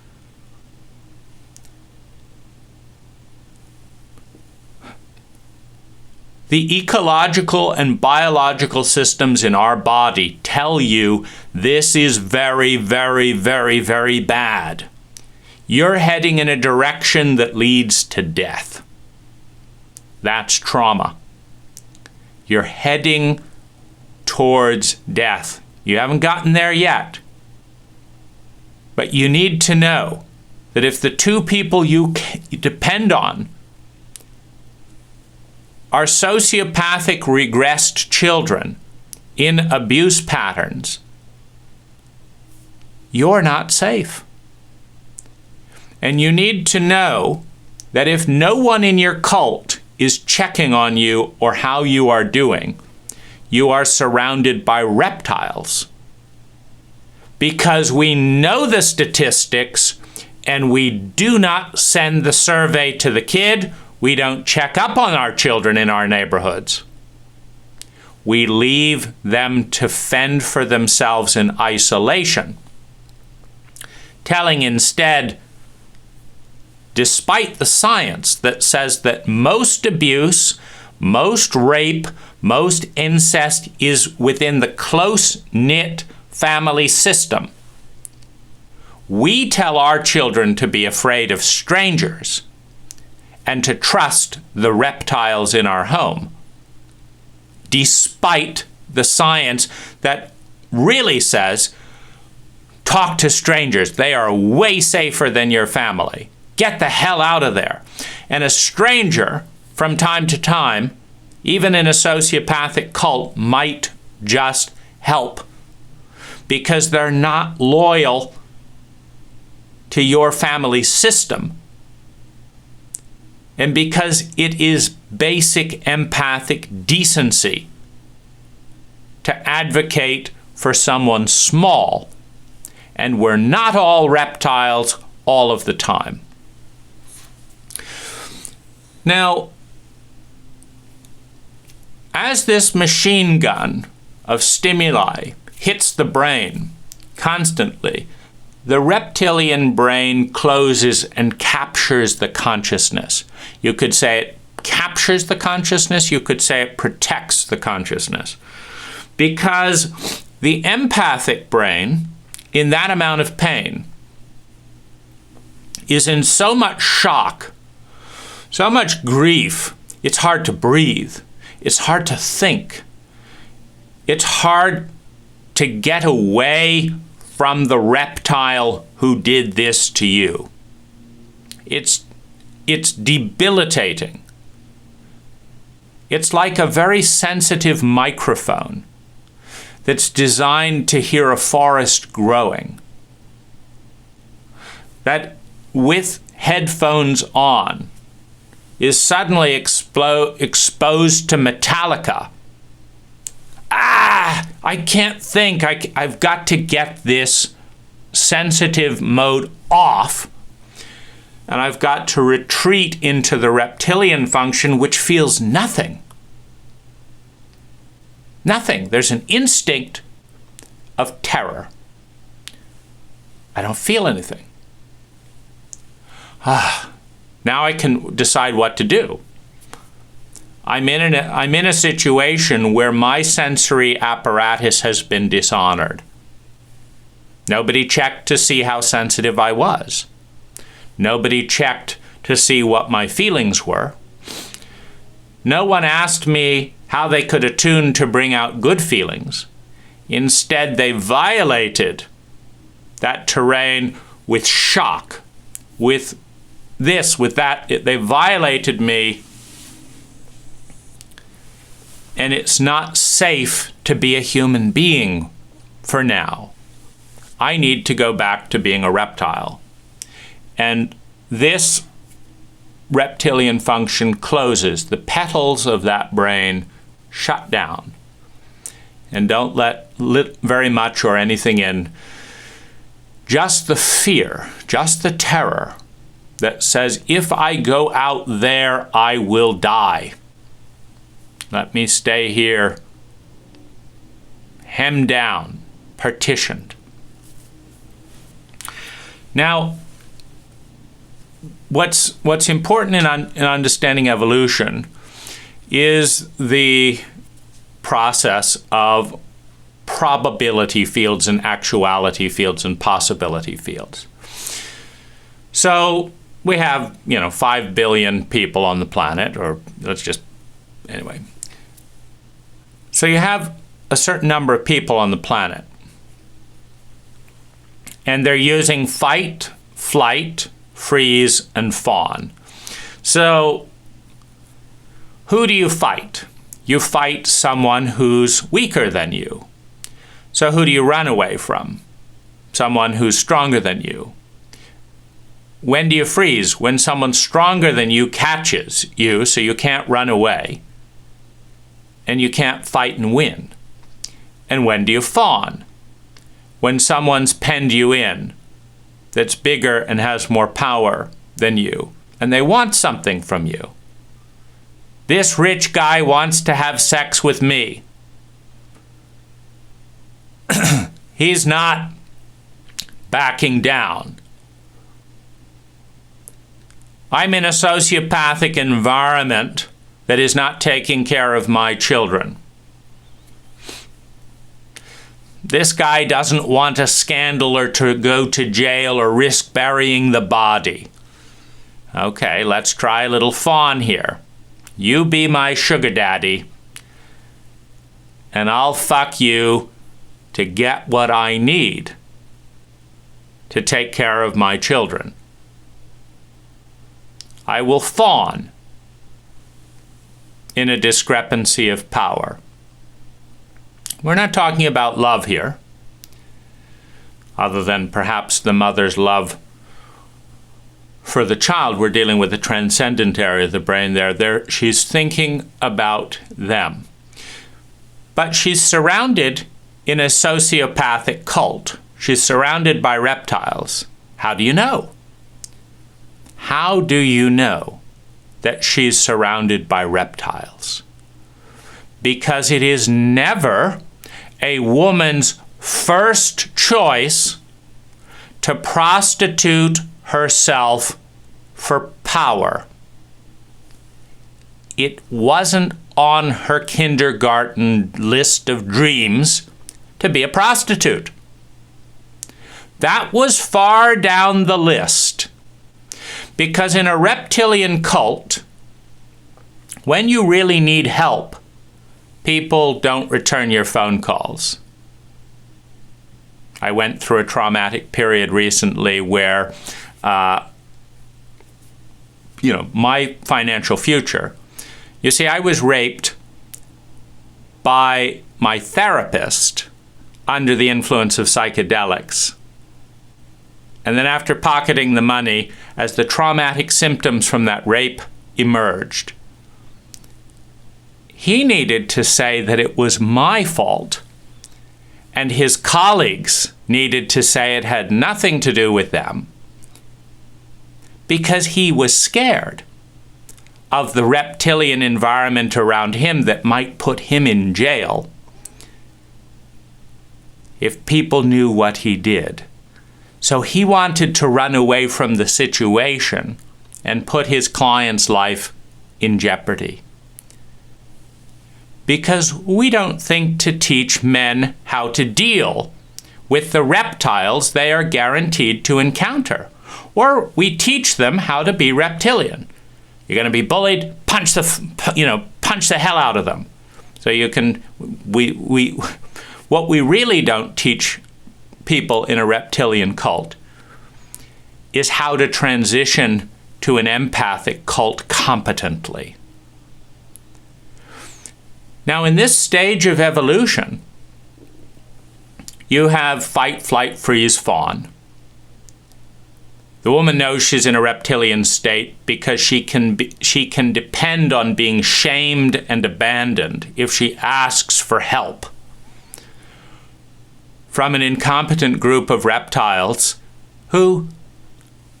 the ecological and biological systems in our body tell you this is very, very, very, very bad. You're heading in a direction that leads to death. That's trauma. You're heading towards death. You haven't gotten there yet. But you need to know that if the two people you depend on are sociopathic regressed children in abuse patterns, you're not safe. And you need to know that if no one in your cult is checking on you or how you are doing, you are surrounded by reptiles. Because we know the statistics and we do not send the survey to the kid. We don't check up on our children in our neighborhoods. We leave them to fend for themselves in isolation, telling instead, despite the science that says that most abuse, most rape, most incest is within the close-knit family system, we tell our children to be afraid of strangers and to trust the reptiles in our home, despite the science that really says, talk to strangers. They are way safer than your family. Get the hell out of there. And a stranger, from time to time, even in a sociopathic cult, might just help because they're not loyal to your family system. and because it is basic empathic decency to advocate for someone small. And we're not all reptiles all of the time. Now, as this machine gun of stimuli hits the brain constantly, the reptilian brain closes and captures the consciousness. You could say it captures the consciousness. You could say it protects the consciousness. Because the empathic brain, in that amount of pain, is in so much shock, so much grief, it's hard to breathe. It's hard to think. It's hard to get away from the reptile who did this to you. It's debilitating. It's like a very sensitive microphone that's designed to hear a forest growing, that with headphones on is suddenly exposed to Metallica. I can't think. I've got to get this sensitive mode off, and I've got to retreat into the reptilian function, which feels nothing. Nothing. There's an instinct of terror. I don't feel anything. Now I can decide what to do. I'm in a situation where my sensory apparatus has been dishonored. Nobody checked to see how sensitive I was. Nobody checked to see what my feelings were. No one asked me how they could attune to bring out good feelings. Instead, they violated that terrain with shock, with this, with that. They violated me, and it's not safe to be a human being for now. I need to go back to being a reptile. And this reptilian function closes. The petals of that brain shut down and don't let very much or anything in. Just the fear, just the terror that says, if I go out there, I will die. Let me stay here, hemmed down, partitioned. Now, what's important in understanding evolution is the process of probability fields and actuality fields and possibility fields. So we have, 5 billion people on the planet, or anyway. So you have a certain number of people on the planet, and they're using fight, flight, freeze, and fawn. So who do you fight? You fight someone who's weaker than you. So who do you run away from? Someone who's stronger than you. When do you freeze? When someone stronger than you catches you, so you can't run away, and you can't fight and win. And when do you fawn? When someone's penned you in, that's bigger and has more power than you, and they want something from you. This rich guy wants to have sex with me. He's not backing down. I'm in a sociopathic environment that is not taking care of my children. This guy doesn't want a scandal or to go to jail or risk burying the body. Okay, let's try a little fawn here. You be my sugar daddy, and I'll fuck you to get what I need to take care of my children. I will fawn in a discrepancy of power. We're not talking about love here, other than perhaps the mother's love for the child, we're dealing with the transcendent area of the brain there. She's thinking about them. But she's surrounded in a sociopathic cult. She's surrounded by reptiles. How do you know? How do you know that she's surrounded by reptiles? Because it is never a woman's first choice to prostitute herself for power. It wasn't on her kindergarten list of dreams to be a prostitute. That was far down the list. Because in a reptilian cult, when you really need help, people don't return your phone calls. I went through a traumatic period recently where, my financial future. You see, I was raped by my therapist under the influence of psychedelics. And then after pocketing the money, as the traumatic symptoms from that rape emerged, he needed to say that it was my fault, and his colleagues needed to say it had nothing to do with them, because he was scared of the reptilian environment around him that might put him in jail if people knew what he did. So he wanted to run away from the situation and put his client's life in jeopardy. Because we don't think to teach men how to deal with the reptiles they are guaranteed to encounter. Or we teach them how to be reptilian. You're going to be bullied, punch the hell out of them. So you can, what we really don't teach people in a reptilian cult is how to transition to an empathic cult competently. Now, in this stage of evolution, you have fight, flight, freeze, fawn. The woman knows she's in a reptilian state because she can depend on being shamed and abandoned if she asks for help from an incompetent group of reptiles who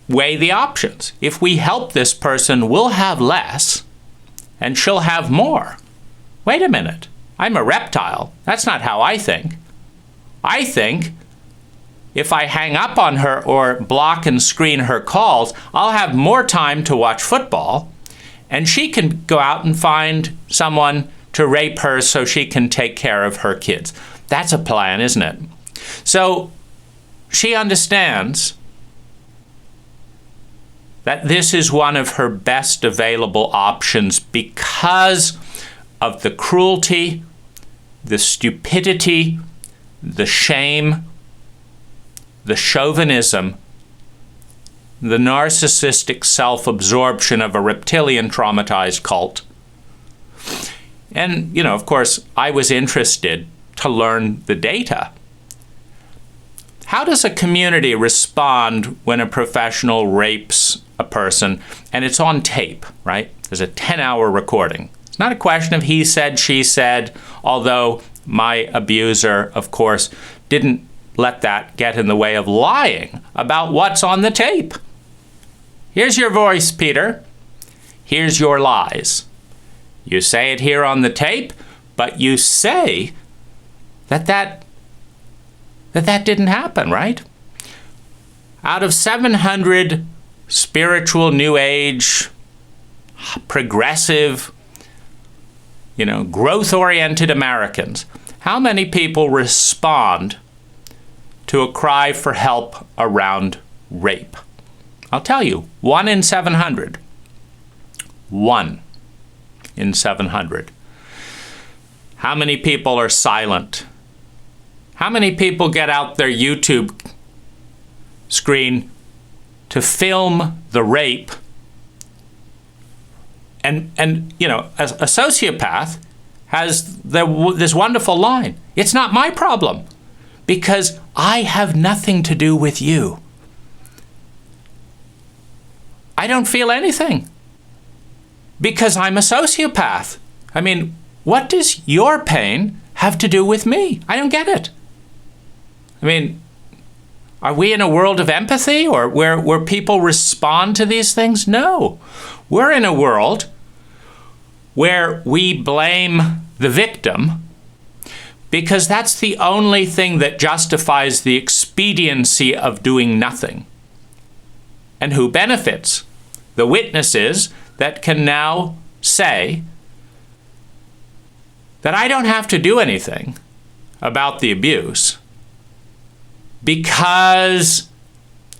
weigh the options. If we help this person, we'll have less, and she'll have more. Wait a minute, I'm a reptile. That's not how I think. I think if I hang up on her or block and screen her calls, I'll have more time to watch football, and she can go out and find someone to rape her so she can take care of her kids. That's a plan, isn't it? So she understands that this is one of her best available options because of the cruelty, the stupidity, the shame, the chauvinism, the narcissistic self-absorption of a reptilian traumatized cult. And, of course, I was interested to learn the data. How does a community respond when a professional rapes a person and it's on tape, right? There's a 10-hour recording. It's not a question of he said, she said, although my abuser, of course, didn't let that get in the way of lying about what's on the tape. Here's your voice, Peter. Here's your lies. You say it here on the tape, but you say that didn't happen, right? Out of 700 spiritual, new age, progressive, growth-oriented Americans, how many people respond to a cry for help around rape? I'll tell you, 1 in 700. 1 in 700. How many people are silent? How many people get out their YouTube screen to film the rape? And as a sociopath has this wonderful line, it's not my problem because I have nothing to do with you. I don't feel anything because I'm a sociopath. I mean, what does your pain have to do with me? I don't get it. I mean, are we in a world of empathy or where people respond to these things? No. We're in a world where we blame the victim because that's the only thing that justifies the expediency of doing nothing. And who benefits? The witnesses that can now say that I don't have to do anything about the abuse because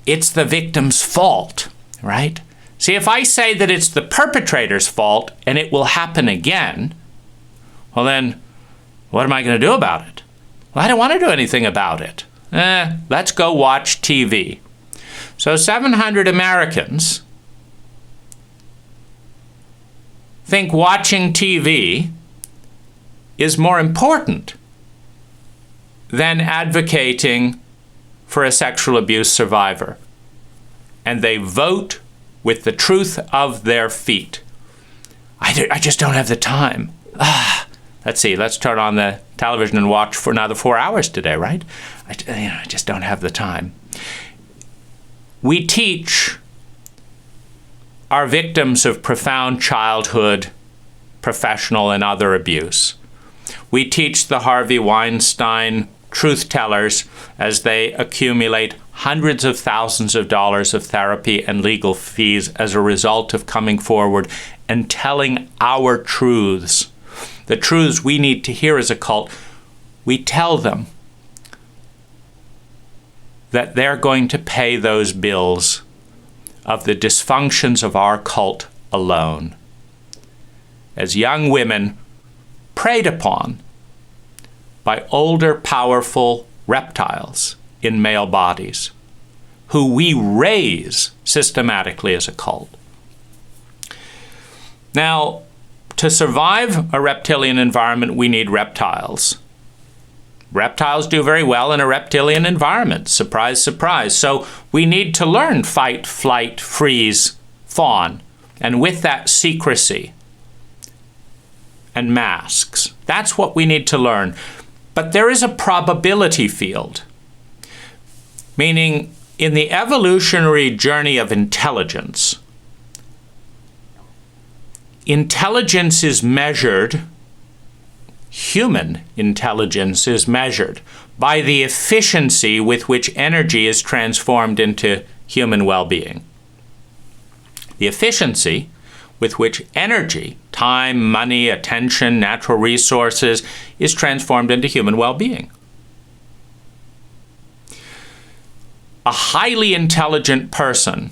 it's the victim's fault, right? See, if I say that it's the perpetrator's fault and it will happen again, well then, what am I going to do about it? Well, I don't want to do anything about it. Let's go watch TV. So 700 Americans think watching TV is more important than advocating for a sexual abuse survivor. And they vote with the truth of their feet. I just don't have the time. Let's see, let's turn on the television and watch for another 4 hours today, right? I just don't have the time. We teach our victims of profound childhood, professional, and other abuse. We teach the Harvey Weinstein truth tellers as they accumulate hundreds of thousands of dollars of therapy and legal fees as a result of coming forward and telling our truths. The truths we need to hear as a cult. We tell them that they're going to pay those bills of the dysfunctions of our cult alone. As young women preyed upon by older, powerful reptiles in male bodies, who we raise systematically as a cult. Now, to survive a reptilian environment, we need reptiles. Reptiles do very well in a reptilian environment. Surprise, surprise. So we need to learn fight, flight, freeze, fawn, and with that secrecy and masks. That's what we need to learn. But there is a probability field, meaning in the evolutionary journey of intelligence, intelligence is measured, human intelligence is measured by the efficiency with which energy is transformed into human well-being. The efficiency with which energy, time, money, attention, natural resources, is transformed into human well-being. A highly intelligent person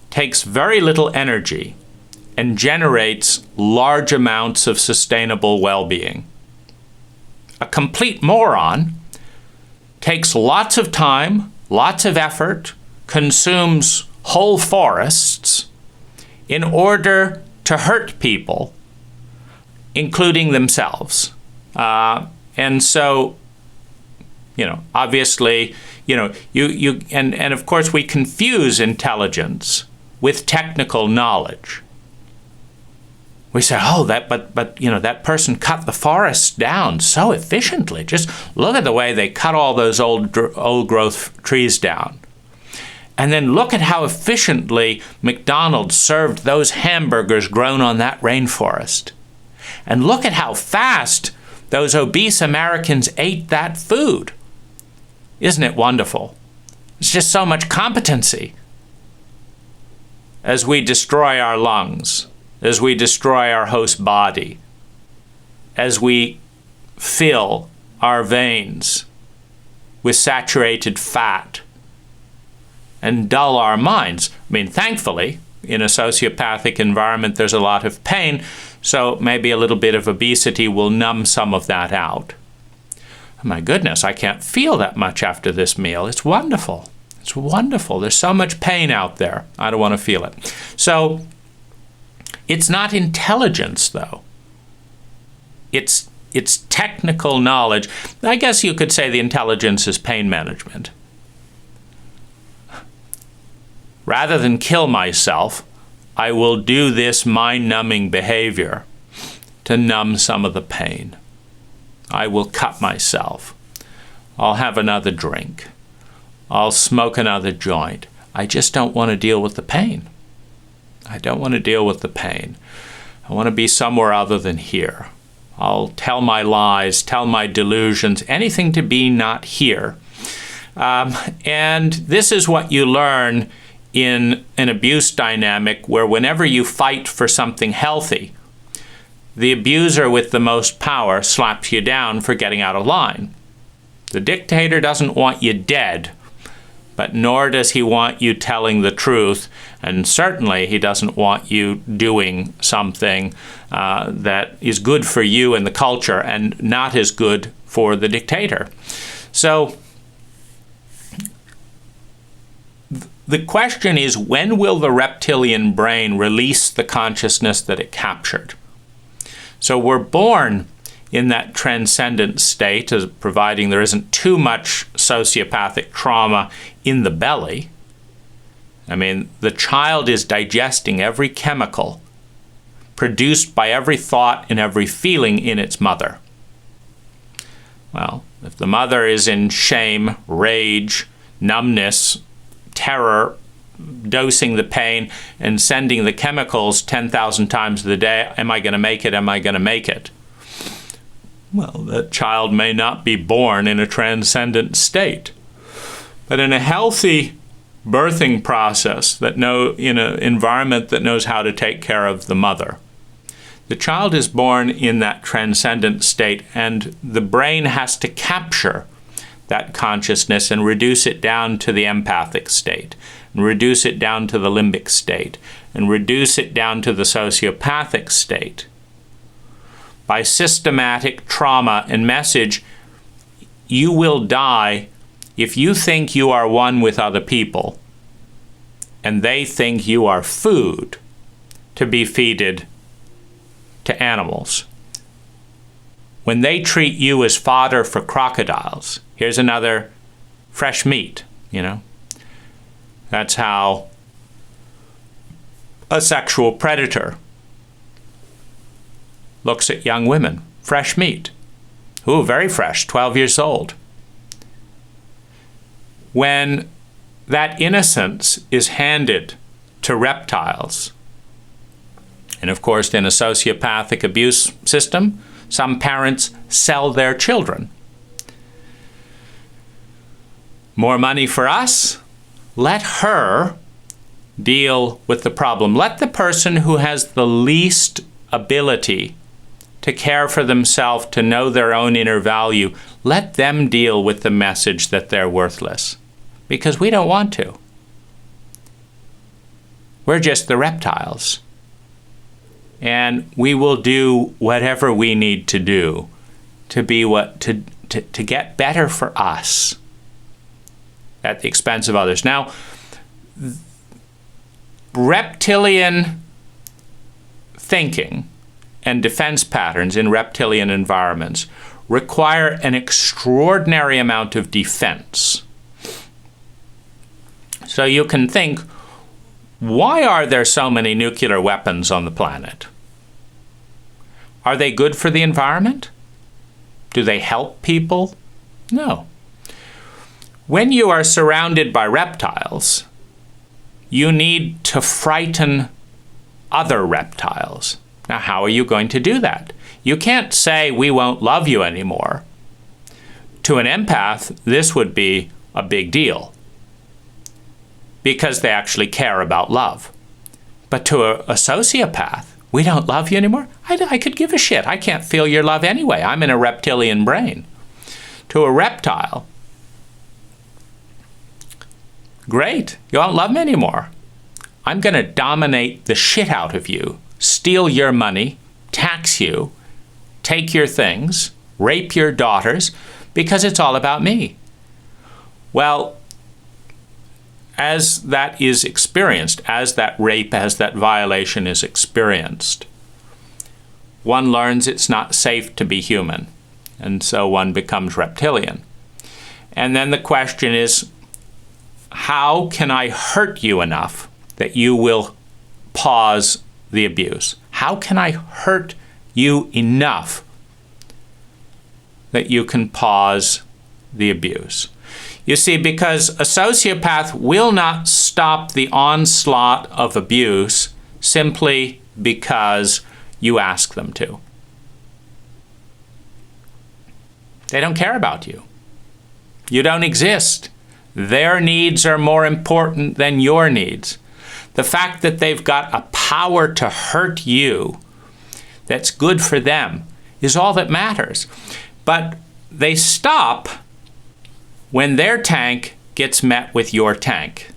takes very little energy and generates large amounts of sustainable well-being. A complete moron takes lots of time, lots of effort, consumes whole forests in order to hurt people, including themselves. And so, obviously, and of course we confuse intelligence with technical knowledge. We say, but that person cut the forest down so efficiently. Just look at the way they cut all those old growth trees down. And then look at how efficiently McDonald's served those hamburgers grown on that rainforest. And look at how fast those obese Americans ate that food. Isn't it wonderful? It's just so much competency as we destroy our lungs, as we destroy our host body, as we fill our veins with saturated fat and dull our minds. I mean, thankfully, in a sociopathic environment, there's a lot of pain, so maybe a little bit of obesity will numb some of that out. My goodness, I can't feel that much after this meal. It's wonderful. It's wonderful. There's so much pain out there. I don't want to feel it. So, it's not intelligence, though. It's technical knowledge. I guess you could say the intelligence is pain management. Rather than kill myself, I will do this mind-numbing behavior to numb some of the pain. I will cut myself. I'll have another drink. I'll smoke another joint. I just don't want to deal with the pain. I don't want to deal with the pain. I want to be somewhere other than here. I'll tell my lies, tell my delusions, anything to be not here. And this is what you learn in an abuse dynamic where whenever you fight for something healthy, the abuser with the most power slaps you down for getting out of line. The dictator doesn't want you dead, but nor does he want you telling the truth, and certainly he doesn't want you doing something that is good for you and the culture and not as good for the dictator. So the question is, when will the reptilian brain release the consciousness that it captured? So we're born in that transcendent state, as providing there isn't too much sociopathic trauma in the belly. I mean, the child is digesting every chemical produced by every thought and every feeling in its mother. Well, if the mother is in shame, rage, numbness, terror, dosing the pain and sending the chemicals 10,000 times a day, am I going to make it? Am I going to make it? Well, that child may not be born in a transcendent state. But in a healthy birthing process, in an environment that knows how to take care of the mother, the child is born in that transcendent state, and the brain has to capture that consciousness and reduce it down to the empathic state, and reduce it down to the limbic state, and reduce it down to the sociopathic state. By systematic trauma and message, you will die if you think you are one with other people and they think you are food to be fed to animals. When they treat you as fodder for crocodiles, here's another fresh meat, That's how a sexual predator looks at young women. Fresh meat. Ooh, very fresh, 12 years old. When that innocence is handed to reptiles, and of course in a sociopathic abuse system, some parents sell their children. More money for us? Let her deal with the problem. Let the person who has the least ability to care for themselves, to know their own inner value, let them deal with the message that they're worthless. Because we don't want to. We're just the reptiles. And we will do whatever we need to do to be to get better for us at the expense of others. Now, reptilian thinking and defense patterns in reptilian environments require an extraordinary amount of defense. So you can think, why are there so many nuclear weapons on the planet? Are they good for the environment? Do they help people? No. When you are surrounded by reptiles, you need to frighten other reptiles. Now, how are you going to do that? You can't say, we won't love you anymore. To an empath, this would be a big deal because they actually care about love. But to a sociopath, we don't love you anymore? I could give a shit. I can't feel your love anyway. I'm in a reptilian brain. To a reptile, great, you won't love me anymore. I'm going to dominate the shit out of you, steal your money, tax you, take your things, rape your daughters, because it's all about me. Well, as that is experienced, as that rape, as that violation is experienced, one learns it's not safe to be human, and so one becomes reptilian. And then the question is, how can I hurt you enough that you will pause the abuse? How can I hurt you enough that you can pause the abuse? You see, because a sociopath will not stop the onslaught of abuse simply because you ask them to. They don't care about you. You don't exist. Their needs are more important than your needs. The fact that they've got a power to hurt you that's good for them is all that matters. But they stop when their tank gets met with your tank.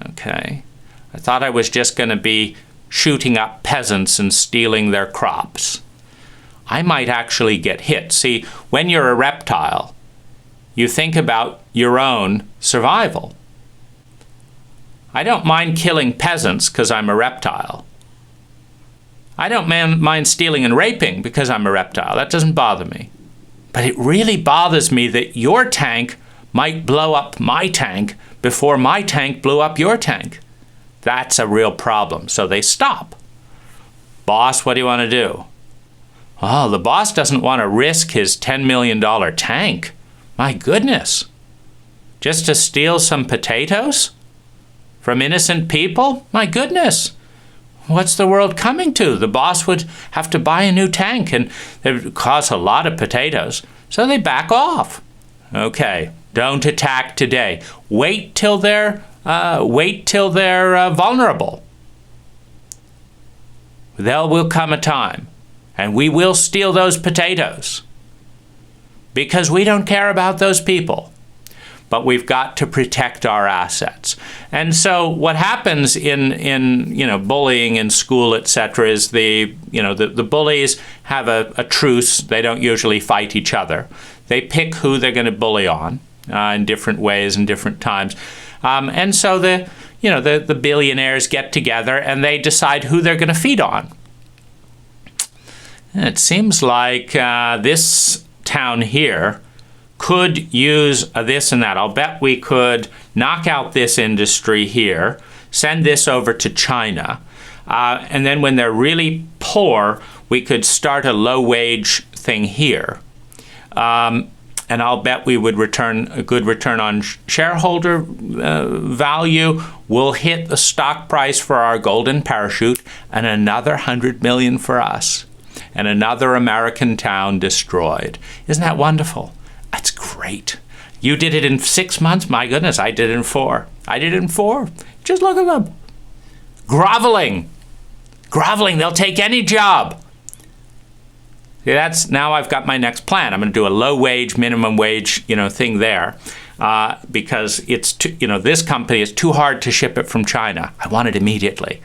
Okay. I thought I was just going to be shooting up peasants and stealing their crops. I might actually get hit. See, when you're a reptile, you think about your own survival. I don't mind killing peasants because I'm a reptile. I don't mind stealing and raping because I'm a reptile. That doesn't bother me. But it really bothers me that your tank might blow up my tank before my tank blew up your tank. That's a real problem. So they stop. Boss, what do you want to do? Oh, the boss doesn't want to risk his $10 million tank. My goodness. Just to steal some potatoes from innocent people? My goodness. What's the world coming to? The boss would have to buy a new tank, and it would cost a lot of potatoes. So they back off. Okay, don't attack today. Wait till they're vulnerable. There will come a time, and we will steal those potatoes because we don't care about those people. But we've got to protect our assets. And so what happens in bullying in school, etc., is the bullies have a truce. They don't usually fight each other. They pick who they're going to bully on in different ways and different times. And so the billionaires get together and they decide who they're going to feed on. And it seems like this town here could use this and that. I'll bet we could knock out this industry here, send this over to China, and then when they're really poor, we could start a low-wage thing here. And I'll bet we would return a good return on shareholder value. We'll hit the stock price for our golden parachute, and another 100 million for us, and another American town destroyed. Isn't that wonderful? That's great. You did it in 6 months? My goodness, I did it in 4. I did it in 4. Just look at them. Groveling. They'll take any job. See, now I've got my next plan. I'm going to do a low wage, minimum wage, thing there, because it's this company is too hard to ship it from China. I want it immediately.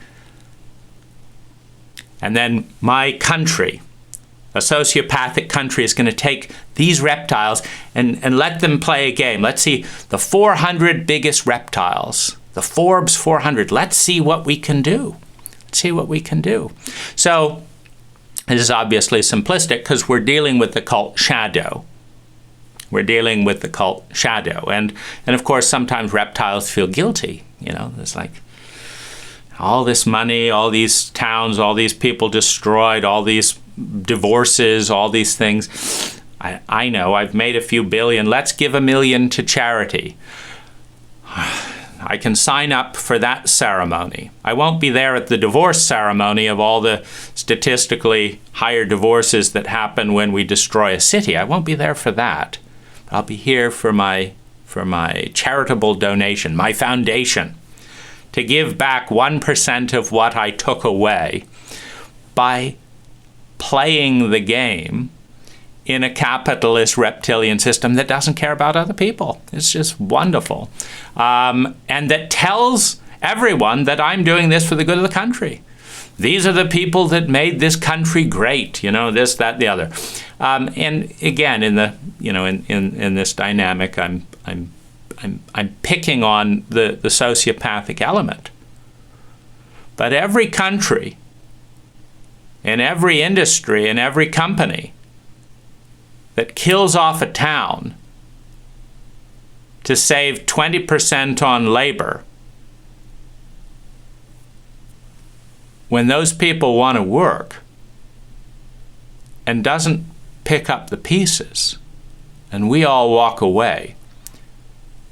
And then my country, a sociopathic country, is going to take these reptiles and let them play a game. Let's see the 400 biggest reptiles, the Forbes 400. Let's see what we can do. So this is obviously simplistic because we're dealing with the cult shadow. And of course, sometimes reptiles feel guilty. It's like all this money, all these towns, all these people destroyed, all these divorces, all these things. I know, I've made a few billion. Let's give $1 million to charity. I can sign up for that ceremony. I won't be there at the divorce ceremony of all the statistically higher divorces that happen when we destroy a city. I won't be there for that. I'll be here for my charitable donation, my foundation, to give back 1% of what I took away by playing the game in a capitalist reptilian system that doesn't care about other people. It's just wonderful. And that tells everyone that I'm doing this for the good of the country. These are the people that made this country great, this, that, the other. And again, in this dynamic, I'm picking on the sociopathic element. But every country, in every industry, in every company that kills off a town to save 20% on labor, when those people want to work and doesn't pick up the pieces, and we all walk away,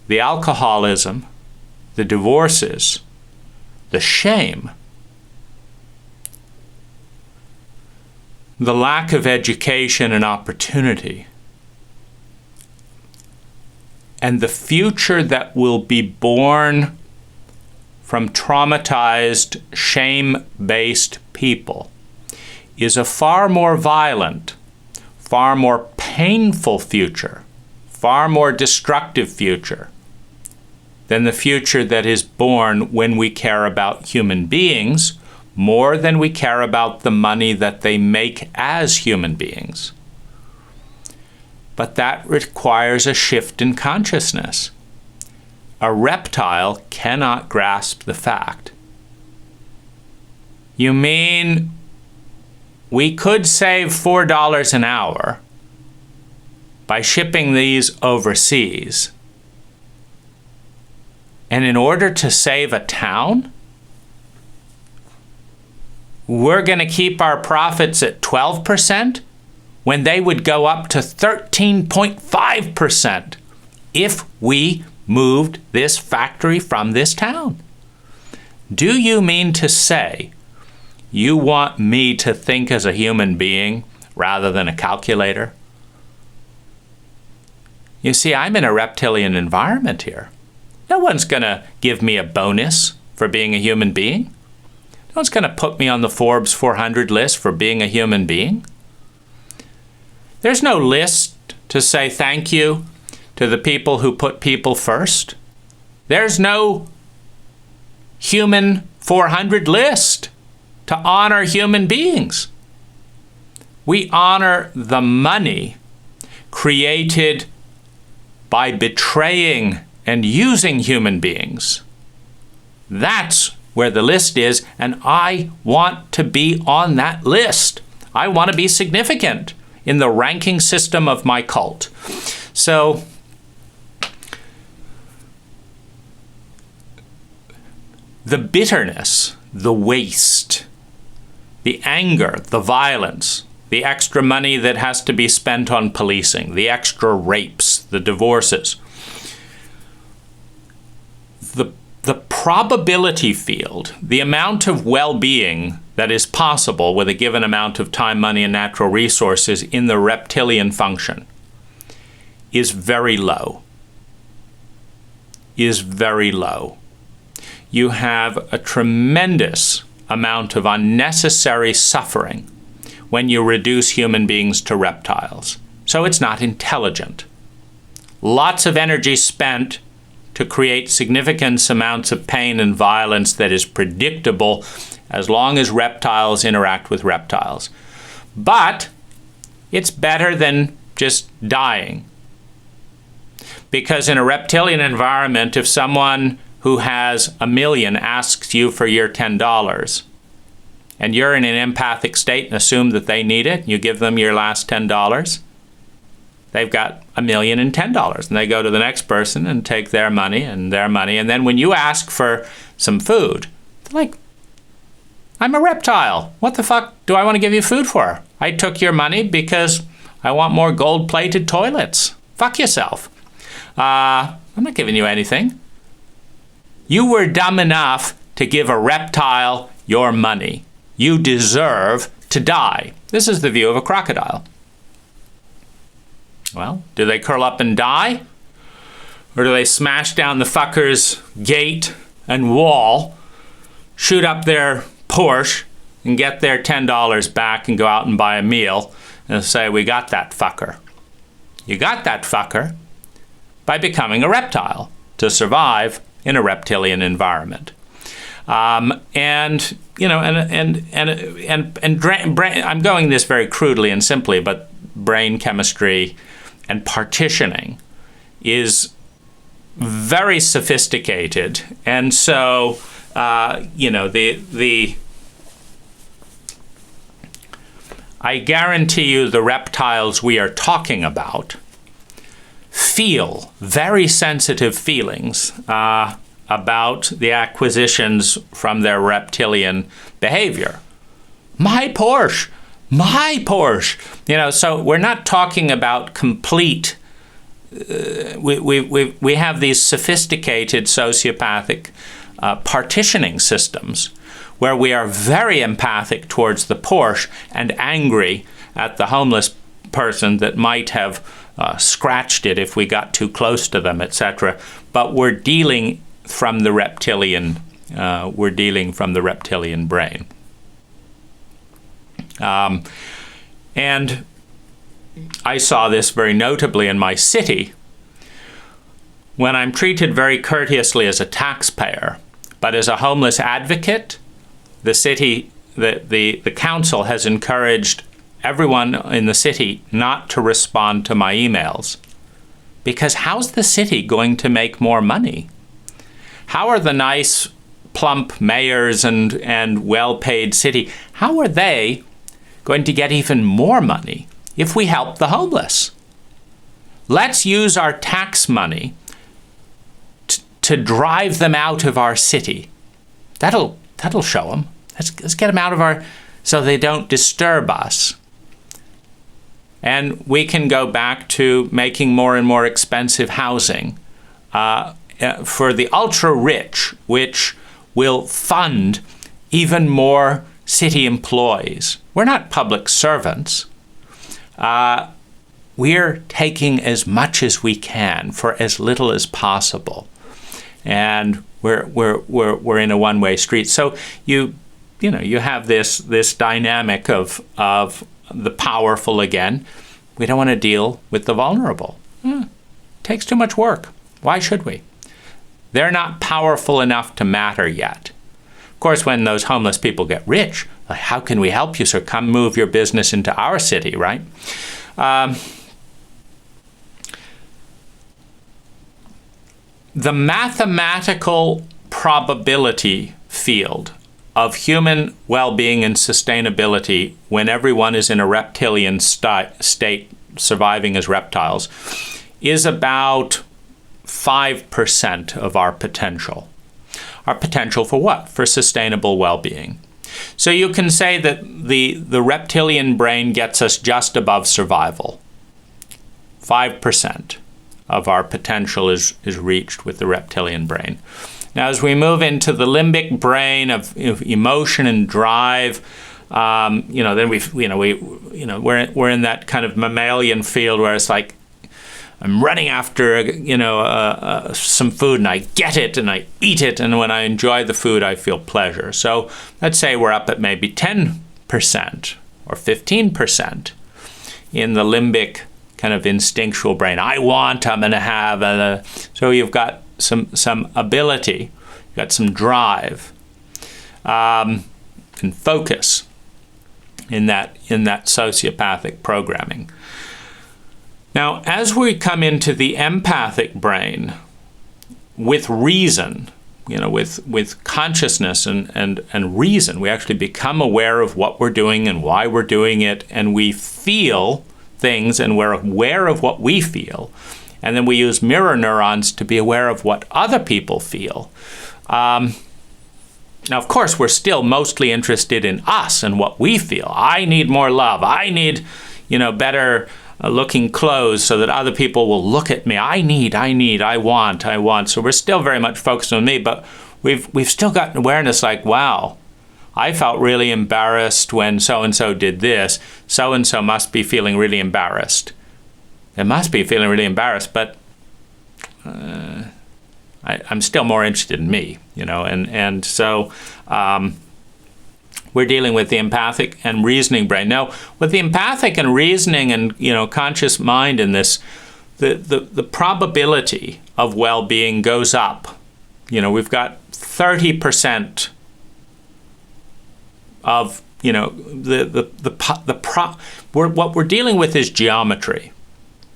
the alcoholism, the divorces, the shame, the lack of education and opportunity, and the future that will be born from traumatized, shame-based people is a far more violent, far more painful future, far more destructive future than the future that is born when we care about human beings more than we care about the money that they make as human beings. But that requires a shift in consciousness. A reptile cannot grasp the fact. You mean we could save $4 an hour by shipping these overseas, and in order to save a town, we're going to keep our profits at 12% when they would go up to 13.5% if we moved this factory from this town? Do you mean to say you want me to think as a human being rather than a calculator? You see, I'm in a reptilian environment here. No one's going to give me a bonus for being a human being. No one's going to put me on the Forbes 400 list for being a human being. There's no list to say thank you to the people who put people first. There's no human 400 list to honor human beings. We honor the money created by betraying and using human beings. That's where the list is, and I want to be on that list. I want to be significant in the ranking system of my cult. So, the bitterness, the waste, the anger, the violence, the extra money that has to be spent on policing, the extra rapes, the divorces, the probability field, the amount of well-being that is possible with a given amount of time, money, and natural resources in the reptilian function is very low. Is very low. You have a tremendous amount of unnecessary suffering when you reduce human beings to reptiles. So it's not intelligent. Lots of energy spent to create significant amounts of pain and violence that is predictable as long as reptiles interact with reptiles. But it's better than just dying. Because in a reptilian environment, if someone who has $1 million asks you for your $10, and you're in an empathic state and assume that they need it, you give them your last $10, they've got $1 million and $10, and they go to the next person and take their money, and then when you ask for some food, they're like, I'm a reptile. What the fuck do I want to give you food for? I took your money because I want more gold-plated toilets. Fuck yourself. I'm not giving you anything. You were dumb enough to give a reptile your money. You deserve to die. This is the view of a crocodile. Well, do they curl up and die? Or do they smash down the fucker's gate and wall, shoot up their Porsche, and get their $10 back and go out and buy a meal and say, we got that fucker. You got that fucker by becoming a reptile to survive in a reptilian environment. I'm going this very crudely and simply, but brain chemistry and partitioning is very sophisticated, and so I guarantee you the reptiles we are talking about feel very sensitive feelings about the acquisitions from their reptilian behavior. My Porsche! My Porsche! So we're not talking about complete. We have these sophisticated sociopathic partitioning systems where we are very empathic towards the Porsche and angry at the homeless person that might have scratched it if we got too close to them, etc. But we're dealing from the reptilian. We're dealing from the reptilian brain. And I saw this very notably in my city when I'm treated very courteously as a taxpayer, but as a homeless advocate, the city, the council has encouraged everyone in the city not to respond to my emails. Because how's the city going to make more money? How are the nice, plump mayors and well-paid city, how are they going to get even more money if we help the homeless? Let's use our tax money to drive them out of our city. That'll show them. Let's get them out of our, so they don't disturb us. And we can go back to making more and more expensive housing for the ultra-rich, which will fund even more city employees. We're not public servants. We're taking as much as we can for as little as possible. And we're in a one-way street. So you have this dynamic of the powerful again. We don't want to deal with the vulnerable. Takes too much work. Why should we? They're not powerful enough to matter yet. Of course, when those homeless people get rich, like, how can we help you, sir? Come move your business into our city, right? The mathematical probability field of human well-being and sustainability when everyone is in a reptilian state, surviving as reptiles, is about 5% of our potential. Our potential for what? For sustainable well-being. So you can say that the reptilian brain gets us just above survival. 5% of our potential is reached with the reptilian brain. Now, as we move into the limbic brain of emotion and drive, then we're in that kind of mammalian field where it's like I'm running after some food and I get it and I eat it, and when I enjoy the food I feel pleasure. So let's say we're up at maybe 10% or 15% in the limbic kind of instinctual brain. I'm going to have. So you've got some ability, you've got some drive, and focus in that sociopathic programming. Now, as we come into the empathic brain with reason, with consciousness and reason, we actually become aware of what we're doing and why we're doing it, and we feel things and we're aware of what we feel. And then we use mirror neurons to be aware of what other people feel. Now, of course, we're still mostly interested in us and what we feel. I need more love. I need, better looking clothes so that other people will look at me. I want. So we're still very much focused on me, but we've still got an awareness like, wow, I felt really embarrassed when so-and-so did this. So-and-so must be feeling really embarrassed. They must be feeling really embarrassed, but I'm still more interested in me, and so we're dealing with the empathic and reasoning brain. Now, with the empathic and reasoning and conscious mind in this, the probability of well-being goes up. We've got 30% of what we're dealing with is geometry.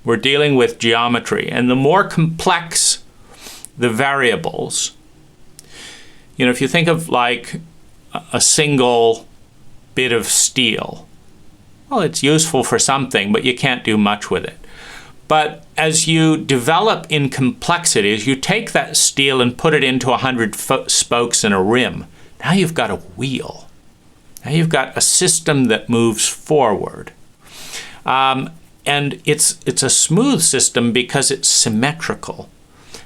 We're dealing with geometry, and the more complex the variables, if you think of like a single bit of steel, well, it's useful for something, but you can't do much with it. But as you develop in complexity, as you take that steel and put it into 100 spokes and a rim, now you've got a wheel. Now you've got a system that moves forward. And it's a smooth system because it's symmetrical.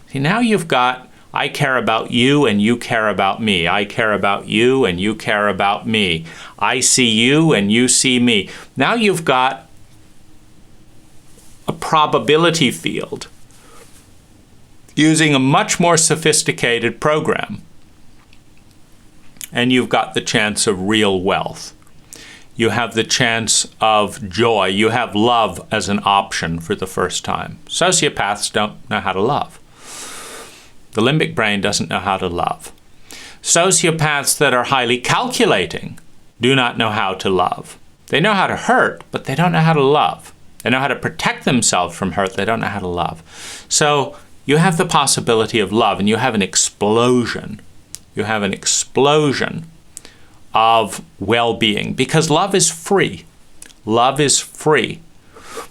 See, now you've got, I care about you and you care about me. I care about you and you care about me. I see you and you see me. Now you've got a probability field using a much more sophisticated program. And you've got the chance of real wealth. You have the chance of joy. You have love as an option for the first time. Sociopaths don't know how to love. The limbic brain doesn't know how to love. Sociopaths that are highly calculating do not know how to love. They know how to hurt, but they don't know how to love. They know how to protect themselves from hurt. They don't know how to love. So you have the possibility of love, and you have an explosion. You have an explosion of well-being, because love is free. Love is free.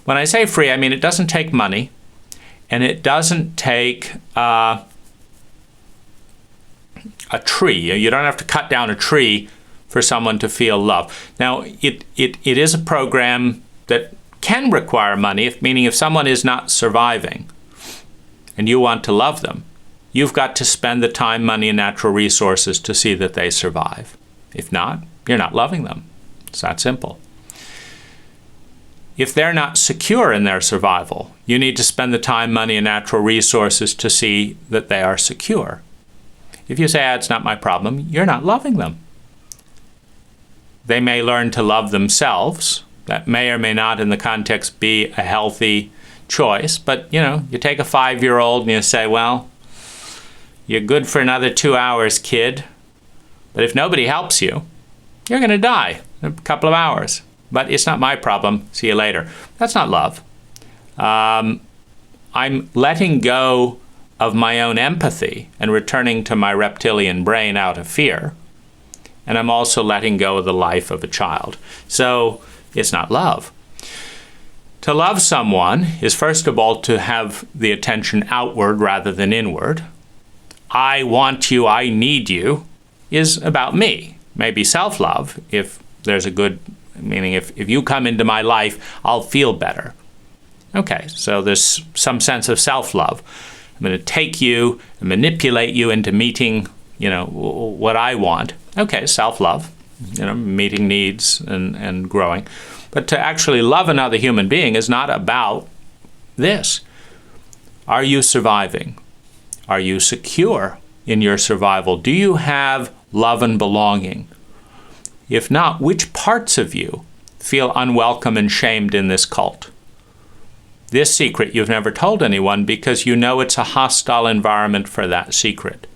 When I say free, I mean it doesn't take money, and it doesn't take a tree. You don't have to cut down a tree for someone to feel love. Now, it is a program that can require money, meaning if someone is not surviving and you want to love them, you've got to spend the time, money, and natural resources to see that they survive. If not, you're not loving them. It's that simple. If they're not secure in their survival, you need to spend the time, money, and natural resources to see that they are secure. If you say, it's not my problem, you're not loving them. They may learn to love themselves. That may or may not in the context be a healthy choice. But, you take a 5-year-old and you say, well, you're good for another 2 hours, kid. But if nobody helps you, you're going to die in a couple of hours. But it's not my problem. See you later. That's not love. I'm letting go of my own empathy and returning to my reptilian brain out of fear. And I'm also letting go of the life of a child. So it's not love. To love someone is, first of all, to have the attention outward rather than inward. I want you, I need you is about me. Maybe self-love, if there's a good, meaning if you come into my life, I'll feel better. Okay, so there's some sense of self-love. I'm going to take you and manipulate you into meeting, what I want. Okay, self-love, meeting needs and growing. But to actually love another human being is not about this. Are you surviving? Are you secure in your survival? Do you have love and belonging? If not, which parts of you feel unwelcome and shamed in this cult? This secret you've never told anyone because you know it's a hostile environment for that secret.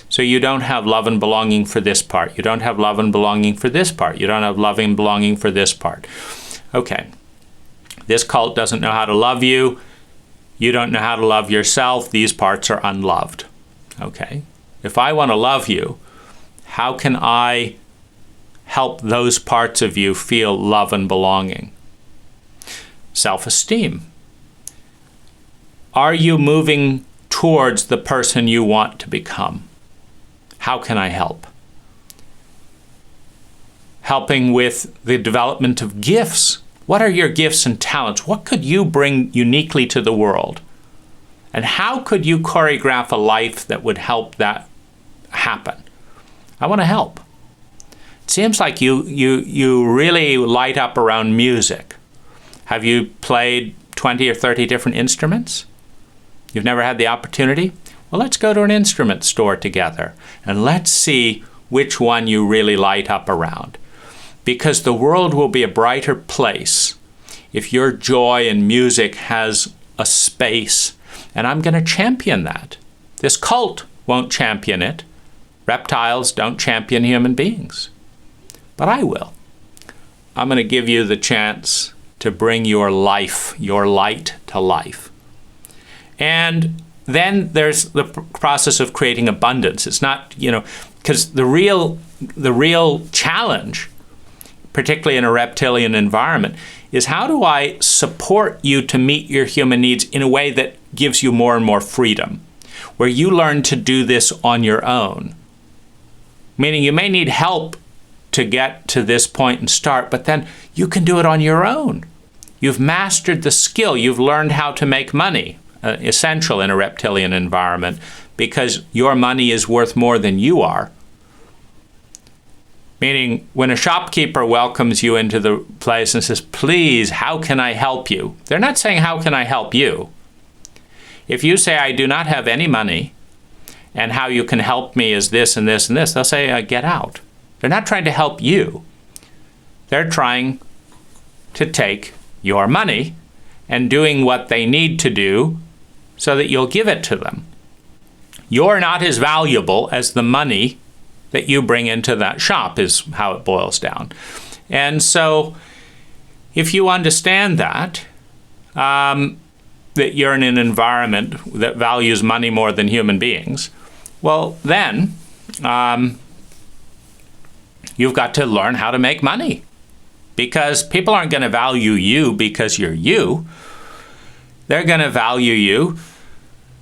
So you don't have love and belonging for this part. You don't have love and belonging for this part. You don't have love and belonging for this part. Okay. This cult doesn't know how to love you. You don't know how to love yourself. These parts are unloved. Okay. If I want to love you, how can I help those parts of you feel love and belonging? Self-esteem. Are you moving towards the person you want to become? How can I help? Helping with the development of gifts. What are your gifts and talents? What could you bring uniquely to the world? And how could you choreograph a life that would help that happen? I want to help. It seems like you really light up around music. Have you played 20 or 30 different instruments? You've never had the opportunity? Well, let's go to an instrument store together and let's see which one you really light up around. Because the world will be a brighter place if your joy in music has a space. And I'm going to champion that. This cult won't champion it. Reptiles don't champion human beings. But I will. I'm going to give you the chance to bring your life, your light to life. And then there's the process of creating abundance. It's not, because the real challenge particularly in a reptilian environment, is how do I support you to meet your human needs in a way that gives you more and more freedom, where you learn to do this on your own. Meaning you may need help to get to this point and start, but then you can do it on your own. You've mastered the skill. You've learned how to make money, essential in a reptilian environment, because your money is worth more than you are. Meaning, when a shopkeeper welcomes you into the place and says, please, how can I help you? They're not saying, how can I help you? If you say, I do not have any money, and how you can help me is this and this and this, they'll say, get out. They're not trying to help you. They're trying to take your money and doing what they need to do so that you'll give it to them. You're not as valuable as the money that you bring into that shop, is how it boils down. And so if you understand that you're in an environment that values money more than human beings, well, then you've got to learn how to make money. Because people aren't going to value you because you're you. They're going to value you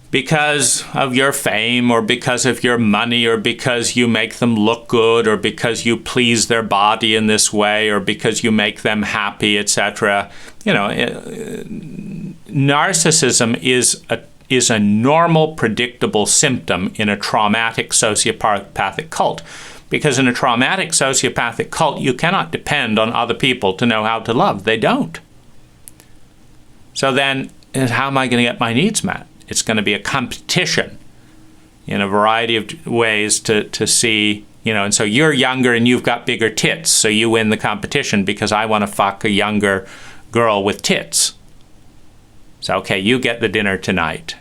because of your fame, or because of your money, or because you make them look good, or because you please their body in this way, or because you make them happy, etc. You know, narcissism is a normal, predictable symptom in a traumatic sociopathic cult. Because in a traumatic sociopathic cult, you cannot depend on other people to know how to love. They don't. So then, how am I going to get my needs met? It's going to be a competition in a variety of ways to see, and so you're younger and you've got bigger tits, so you win the competition because I want to fuck a younger girl with tits. So, okay, you get the dinner tonight.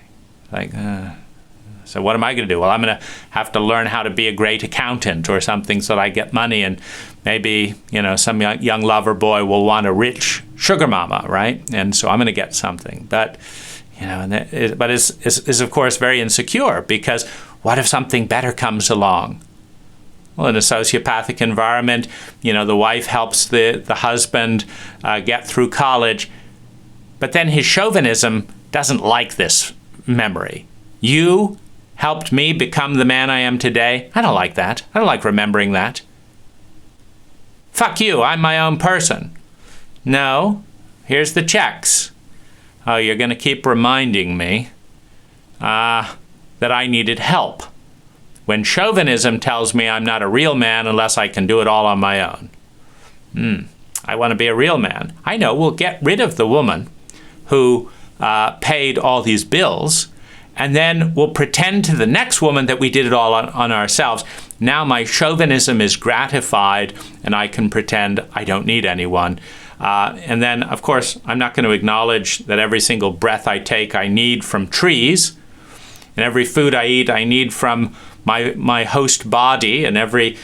So what am I going to do? Well, I'm going to have to learn how to be a great accountant or something so that I get money, and maybe, some young lover boy will want a rich sugar mama, right? And so I'm going to get something. But, but is of course very insecure, because what if something better comes along? Well, in a sociopathic environment, the wife helps the husband get through college, but then his chauvinism doesn't like this memory. You helped me become the man I am today. I don't like that. I don't like remembering that. Fuck you, I'm my own person. No, here's the checks. Oh, you're going to keep reminding me that I needed help, when chauvinism tells me I'm not a real man unless I can do it all on my own. I want to be a real man. I know, we'll get rid of the woman who paid all these bills, and then we'll pretend to the next woman that we did it all on ourselves. Now my chauvinism is gratified, and I can pretend I don't need anyone. And then, of course, I'm not going to acknowledge that every single breath I take I need from trees, and every food I eat I need from my host body, and every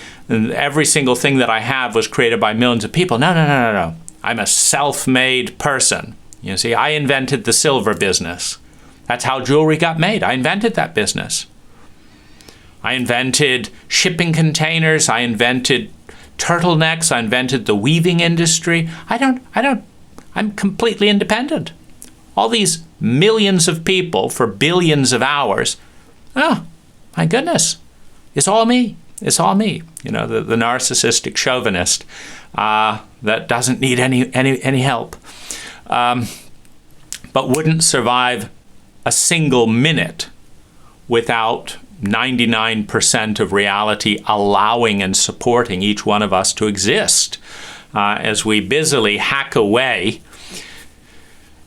single thing that I have was created by millions of people. No. I'm a self-made person. You see, I invented the silver business. That's how jewelry got made. I invented that business. I invented shipping containers. I invented turtlenecks. I invented the weaving industry. I'm completely independent. All these millions of people for billions of hours. Oh, my goodness. It's all me. It's all me. The narcissistic chauvinist that doesn't need any help. But wouldn't survive a single minute without 99% of reality allowing and supporting each one of us to exist, as we busily hack away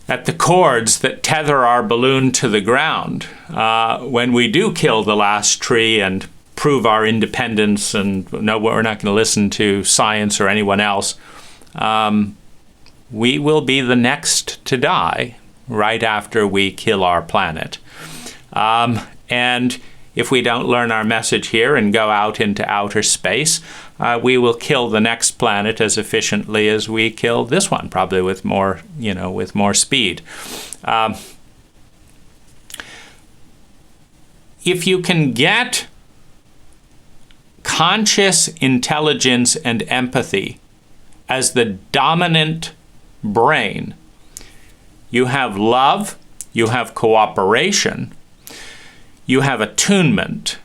at the cords that tether our balloon to the ground. When we do kill the last tree and prove our independence, and no, we're not going to listen to science or anyone else, we will be the next to die right after we kill our planet. And if we don't learn our message here and go out into outer space, we will kill the next planet as efficiently as we kill this one, probably with more speed. If you can get conscious intelligence and empathy as the dominant brain, you have love, you have cooperation, you have attunement,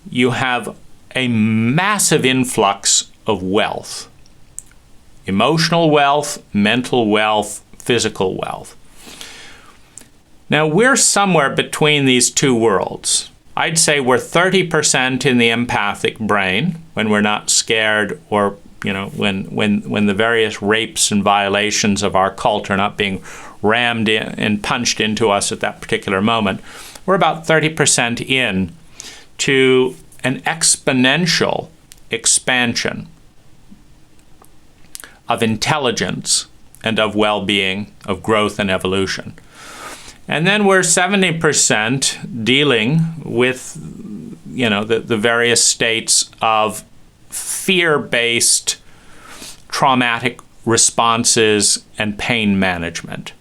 you have a massive influx of wealth. Emotional wealth, mental wealth, physical wealth. Now, we're somewhere between these two worlds. I'd say we're 30% in the empathic brain when we're not scared, or when the various rapes and violations of our cult are not being rammed in and punched into us at that particular moment. We're about 30% in to an exponential expansion of intelligence and of well-being, of growth and evolution. And then we're 70% dealing with, the various states of fear-based traumatic responses and pain management.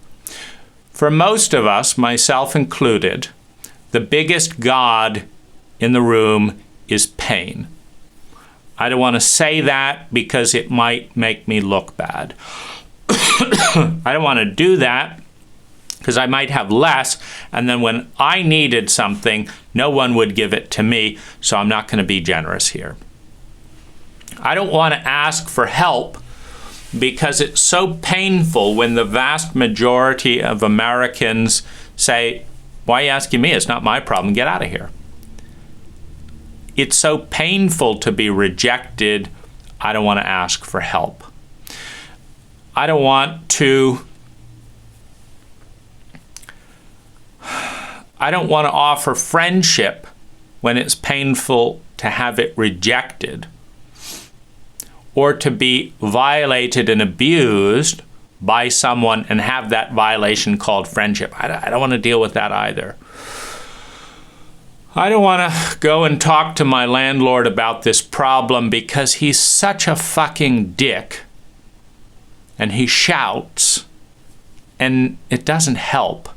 For most of us, myself included, the biggest God in the room is pain. I don't want to say that because it might make me look bad. I don't want to do that because I might have less, and then when I needed something, no one would give it to me, so I'm not going to be generous here. I don't want to ask for help because it's so painful when the vast majority of Americans say, "Why are you asking me? It's not my problem. Get out of here." It's so painful to be rejected. I don't want to ask for help. I don't want to offer friendship when it's painful to have it rejected, or to be violated and abused by someone and have that violation called friendship. I don't want to deal with that either. I don't want to go and talk to my landlord about this problem because he's such a fucking dick and he shouts and it doesn't help.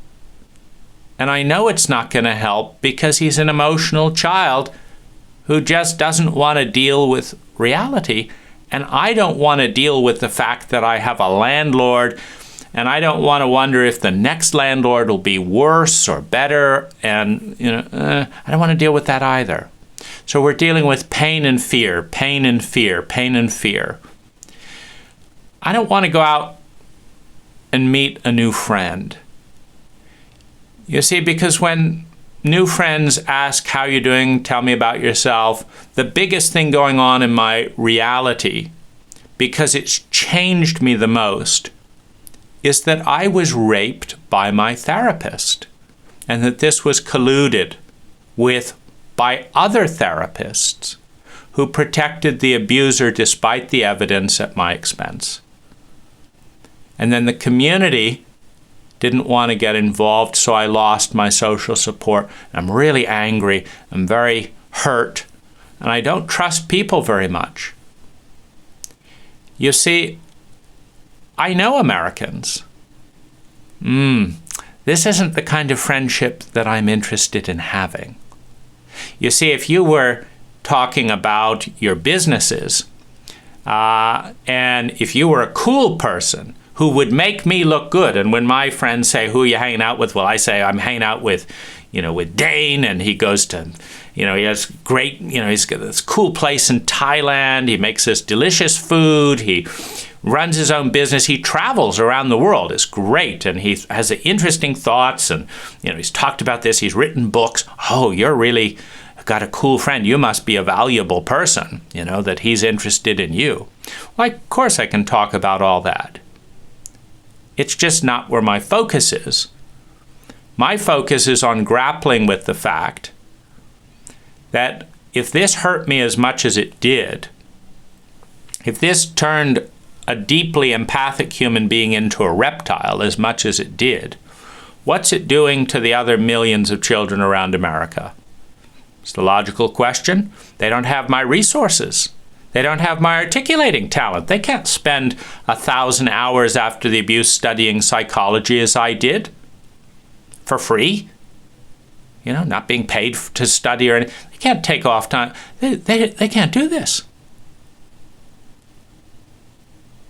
And I know it's not going to help because he's an emotional child who just doesn't want to deal with reality. And I don't want to deal with the fact that I have a landlord, and I don't want to wonder if the next landlord will be worse or better. And, I don't want to deal with that either. So we're dealing with pain and fear, pain and fear, pain and fear. I don't want to go out and meet a new friend. You see, because when new friends ask, "How you doing? Tell me about yourself," the biggest thing going on in my reality, because it's changed me the most, is that I was raped by my therapist, and that this was colluded with by other therapists who protected the abuser despite the evidence at my expense. And then the community didn't want to get involved, so I lost my social support. I'm really angry. I'm very hurt. And I don't trust people very much. You see, I know Americans. This isn't the kind of friendship that I'm interested in having. You see, if you were talking about your businesses, and if you were a cool person who would make me look good, and when my friends say, "Who are you hanging out with?" Well, I say, "I'm hanging out with Dane, and he goes to, he has great, he's got this cool place in Thailand. He makes this delicious food. He runs his own business. He travels around the world. It's great, and he has interesting thoughts, and he's talked about this. He's written books. Oh, you're really got a cool friend. You must be a valuable person, that he's interested in you." Well, of course I can talk about all that. It's just not where my focus is. My focus is on grappling with the fact that if this hurt me as much as it did, if this turned a deeply empathic human being into a reptile as much as it did, what's it doing to the other millions of children around America? It's the logical question. They don't have my resources. They don't have my articulating talent. They can't spend 1,000 hours after the abuse studying psychology as I did for free. Not being paid to study or anything. They can't take off time. They can't do this.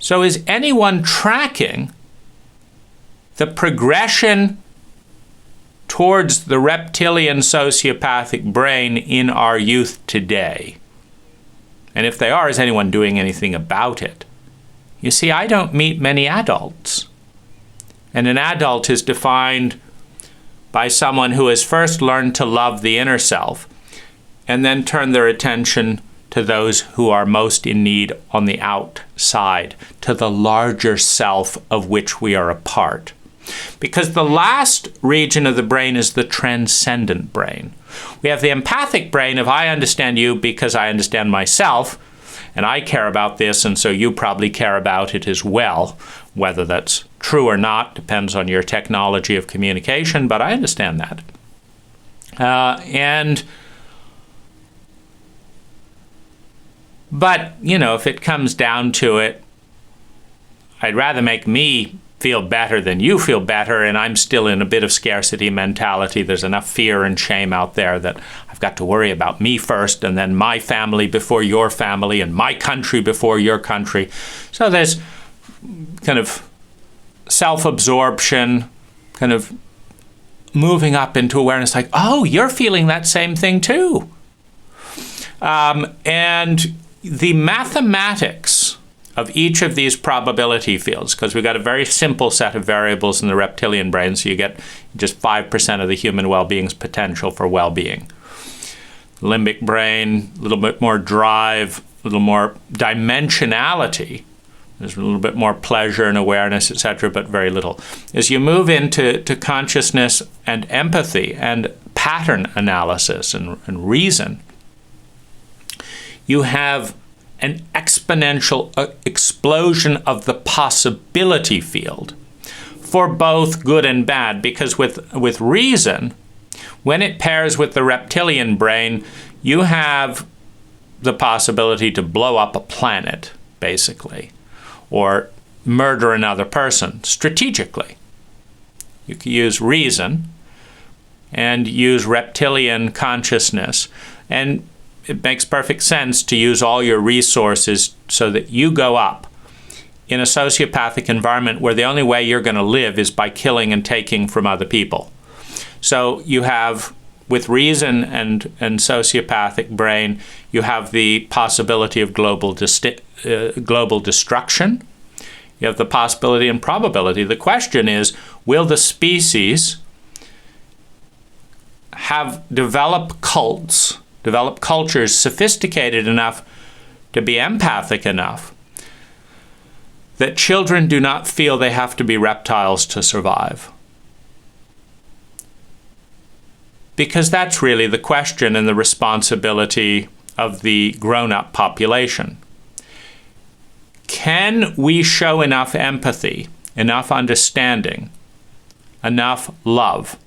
So is anyone tracking the progression towards the reptilian sociopathic brain in our youth today? And if they are, is anyone doing anything about it? You see, I don't meet many adults. And an adult is defined by someone who has first learned to love the inner self and then turn their attention to those who are most in need on the outside, to the larger self of which we are a part. Because the last region of the brain is the transcendent brain. We have the empathic brain of I understand you because I understand myself, and I care about this, and so you probably care about it as well. Whether that's true or not depends on your technology of communication, but I understand that. But, if it comes down to it, I'd rather make me feel better than you feel better, and I'm still in a bit of scarcity mentality. There's enough fear and shame out there that I've got to worry about me first, and then my family before your family, and my country before your country. So there's kind of self-absorption, kind of moving up into awareness like, oh, you're feeling that same thing too. And the mathematics of each of these probability fields, because we've got a very simple set of variables in the reptilian brain, so you get just 5% of the human well-being's potential for well-being. Limbic brain, a little bit more drive, a little more dimensionality. There's a little bit more pleasure and awareness, etc., but very little. As you move into consciousness and empathy and pattern analysis and reason, you have an exponential explosion of the possibility field for both good and bad, because with reason, when it pairs with the reptilian brain, you have the possibility to blow up a planet, basically, or murder another person strategically. You can use reason and use reptilian consciousness, and it makes perfect sense to use all your resources so that you go up in a sociopathic environment where the only way you're going to live is by killing and taking from other people. So you have, with reason and sociopathic brain, you have the possibility of global destruction. You have the possibility and probability. The question is, will the species develop cultures sophisticated enough to be empathic enough that children do not feel they have to be reptiles to survive? Because that's really the question and the responsibility of the grown-up population. Can we show enough empathy, enough understanding, enough love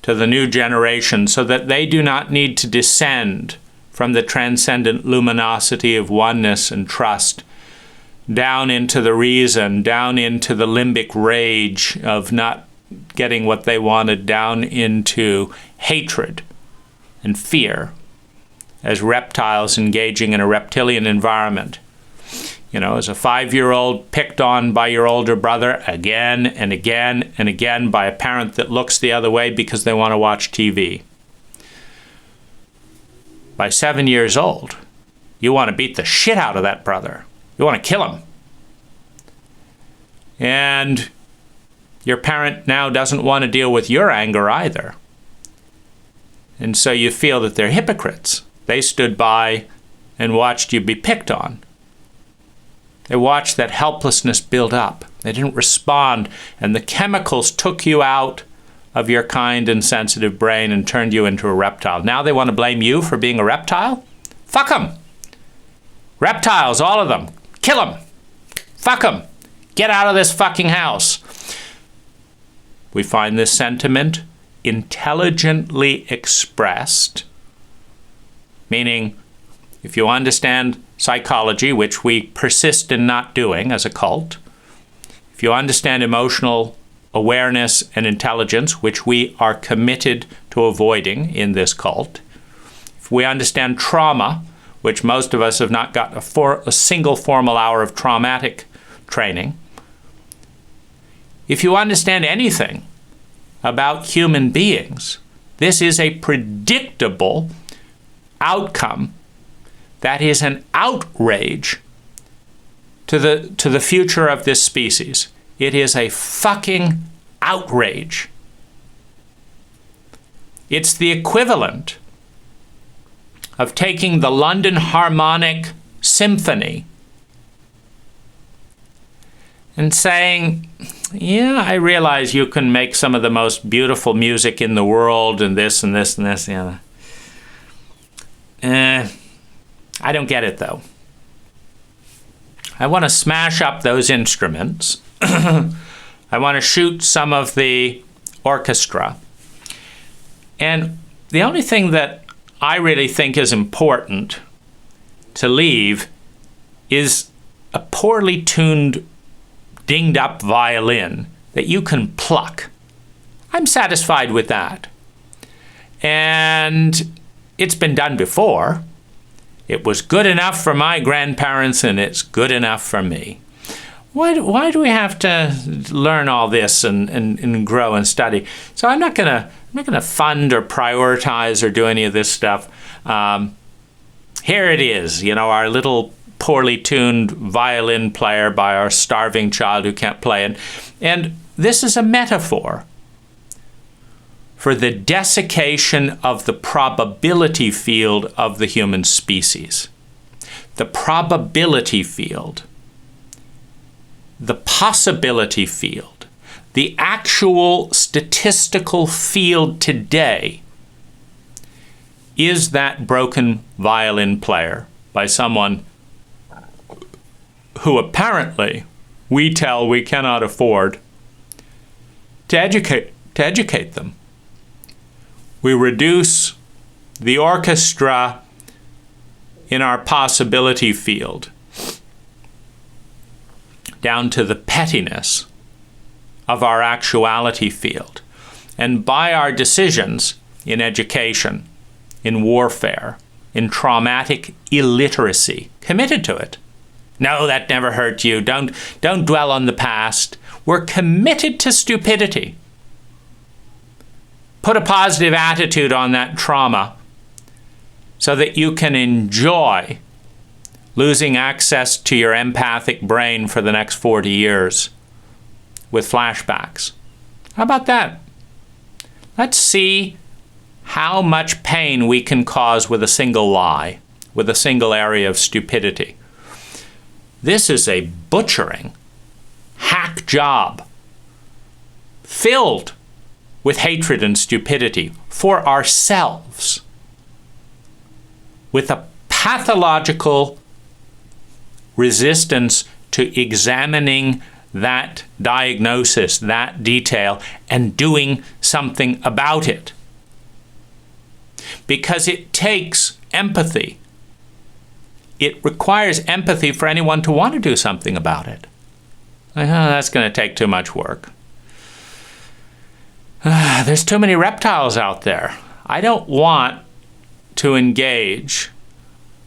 to the new generation so that they do not need to descend from the transcendent luminosity of oneness and trust down into the reason, down into the limbic rage of not getting what they wanted, down into hatred and fear as reptiles engaging in a reptilian environment? As a 5-year-old picked on by your older brother again and again and again by a parent that looks the other way because they want to watch TV. By 7 years old, you want to beat the shit out of that brother. You want to kill him. And your parent now doesn't want to deal with your anger either. And so you feel that they're hypocrites. They stood by and watched you be picked on. They watched that helplessness build up. They didn't respond, and the chemicals took you out of your kind and sensitive brain and turned you into a reptile. Now they want to blame you for being a reptile? Fuck them. Reptiles, all of them. Kill them. Fuck them. Get out of this fucking house. We find this sentiment intelligently expressed, meaning if you understand psychology, which we persist in not doing as a cult, if you understand emotional awareness and intelligence, which we are committed to avoiding in this cult, if we understand trauma, which most of us have not got a single formal hour of traumatic training. If you understand anything about human beings, this is a predictable outcome that is an outrage to the future of this species. It is a fucking outrage. It's the equivalent of taking the London Harmonic Symphony and saying, yeah, I realize you can make some of the most beautiful music in the world and this and this and this. Yeah. I don't get it, though. I want to smash up those instruments. I want to shoot some of the orchestra. And the only thing that I really think is important to leave is a poorly tuned, dinged up violin that you can pluck. I'm satisfied with that. And it's been done before. It was good enough for my grandparents, and it's good enough for me. Why do we have to learn all this and grow and study? So I'm not gonna fund or prioritize or do any of this stuff. Here it is, our little poorly tuned violin player by our starving child who can't play. And this is a metaphor for the desiccation of the probability field of the human species. The probability field, the possibility field, the actual statistical field today is that broken violin player by someone who apparently we tell we cannot afford to educate them. We reduce the orchestra in our possibility field down to the pettiness of our actuality field. And by our decisions in education, in warfare, in traumatic illiteracy, committed to it. No, that never hurt you. Don't dwell on the past. We're committed to stupidity. Put a positive attitude on that trauma so that you can enjoy losing access to your empathic brain for the next 40 years with flashbacks. How about that? Let's see how much pain we can cause with a single lie, with a single area of stupidity. This is a butchering, hack job filled with hatred and stupidity for ourselves, with a pathological resistance to examining that diagnosis, that detail, and doing something about it. Because it takes empathy. It requires empathy for anyone to want to do something about it. That's going to take too much work. There's too many reptiles out there. I don't want to engage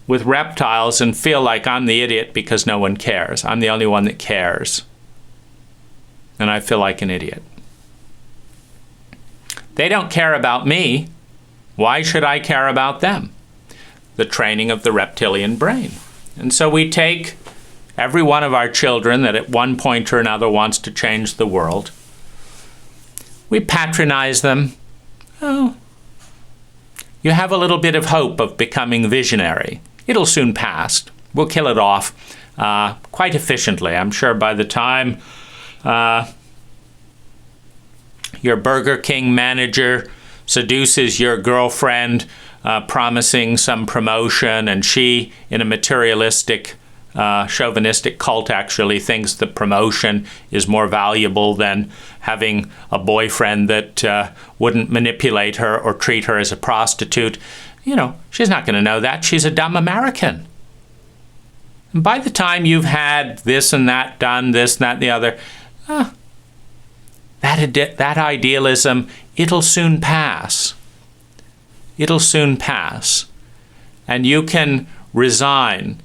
with reptiles and feel like I'm the idiot because no one cares. I'm the only one that cares. And I feel like an idiot. They don't care about me. Why should I care about them? The training of the reptilian brain. And so we take every one of our children that at one point or another wants to change the world. We patronize them. Oh, you have a little bit of hope of becoming visionary. It'll soon pass. We'll kill it off quite efficiently. I'm sure by the time your Burger King manager seduces your girlfriend, promising some promotion, and she, in a materialistic, chauvinistic cult, actually thinks the promotion is more valuable than having a boyfriend that wouldn't manipulate her or treat her as a prostitute. She's not going to know that. She's a dumb American. And by the time you've had this and that done, this and that and the other, that idealism, it'll soon pass. It'll soon pass. And you can resign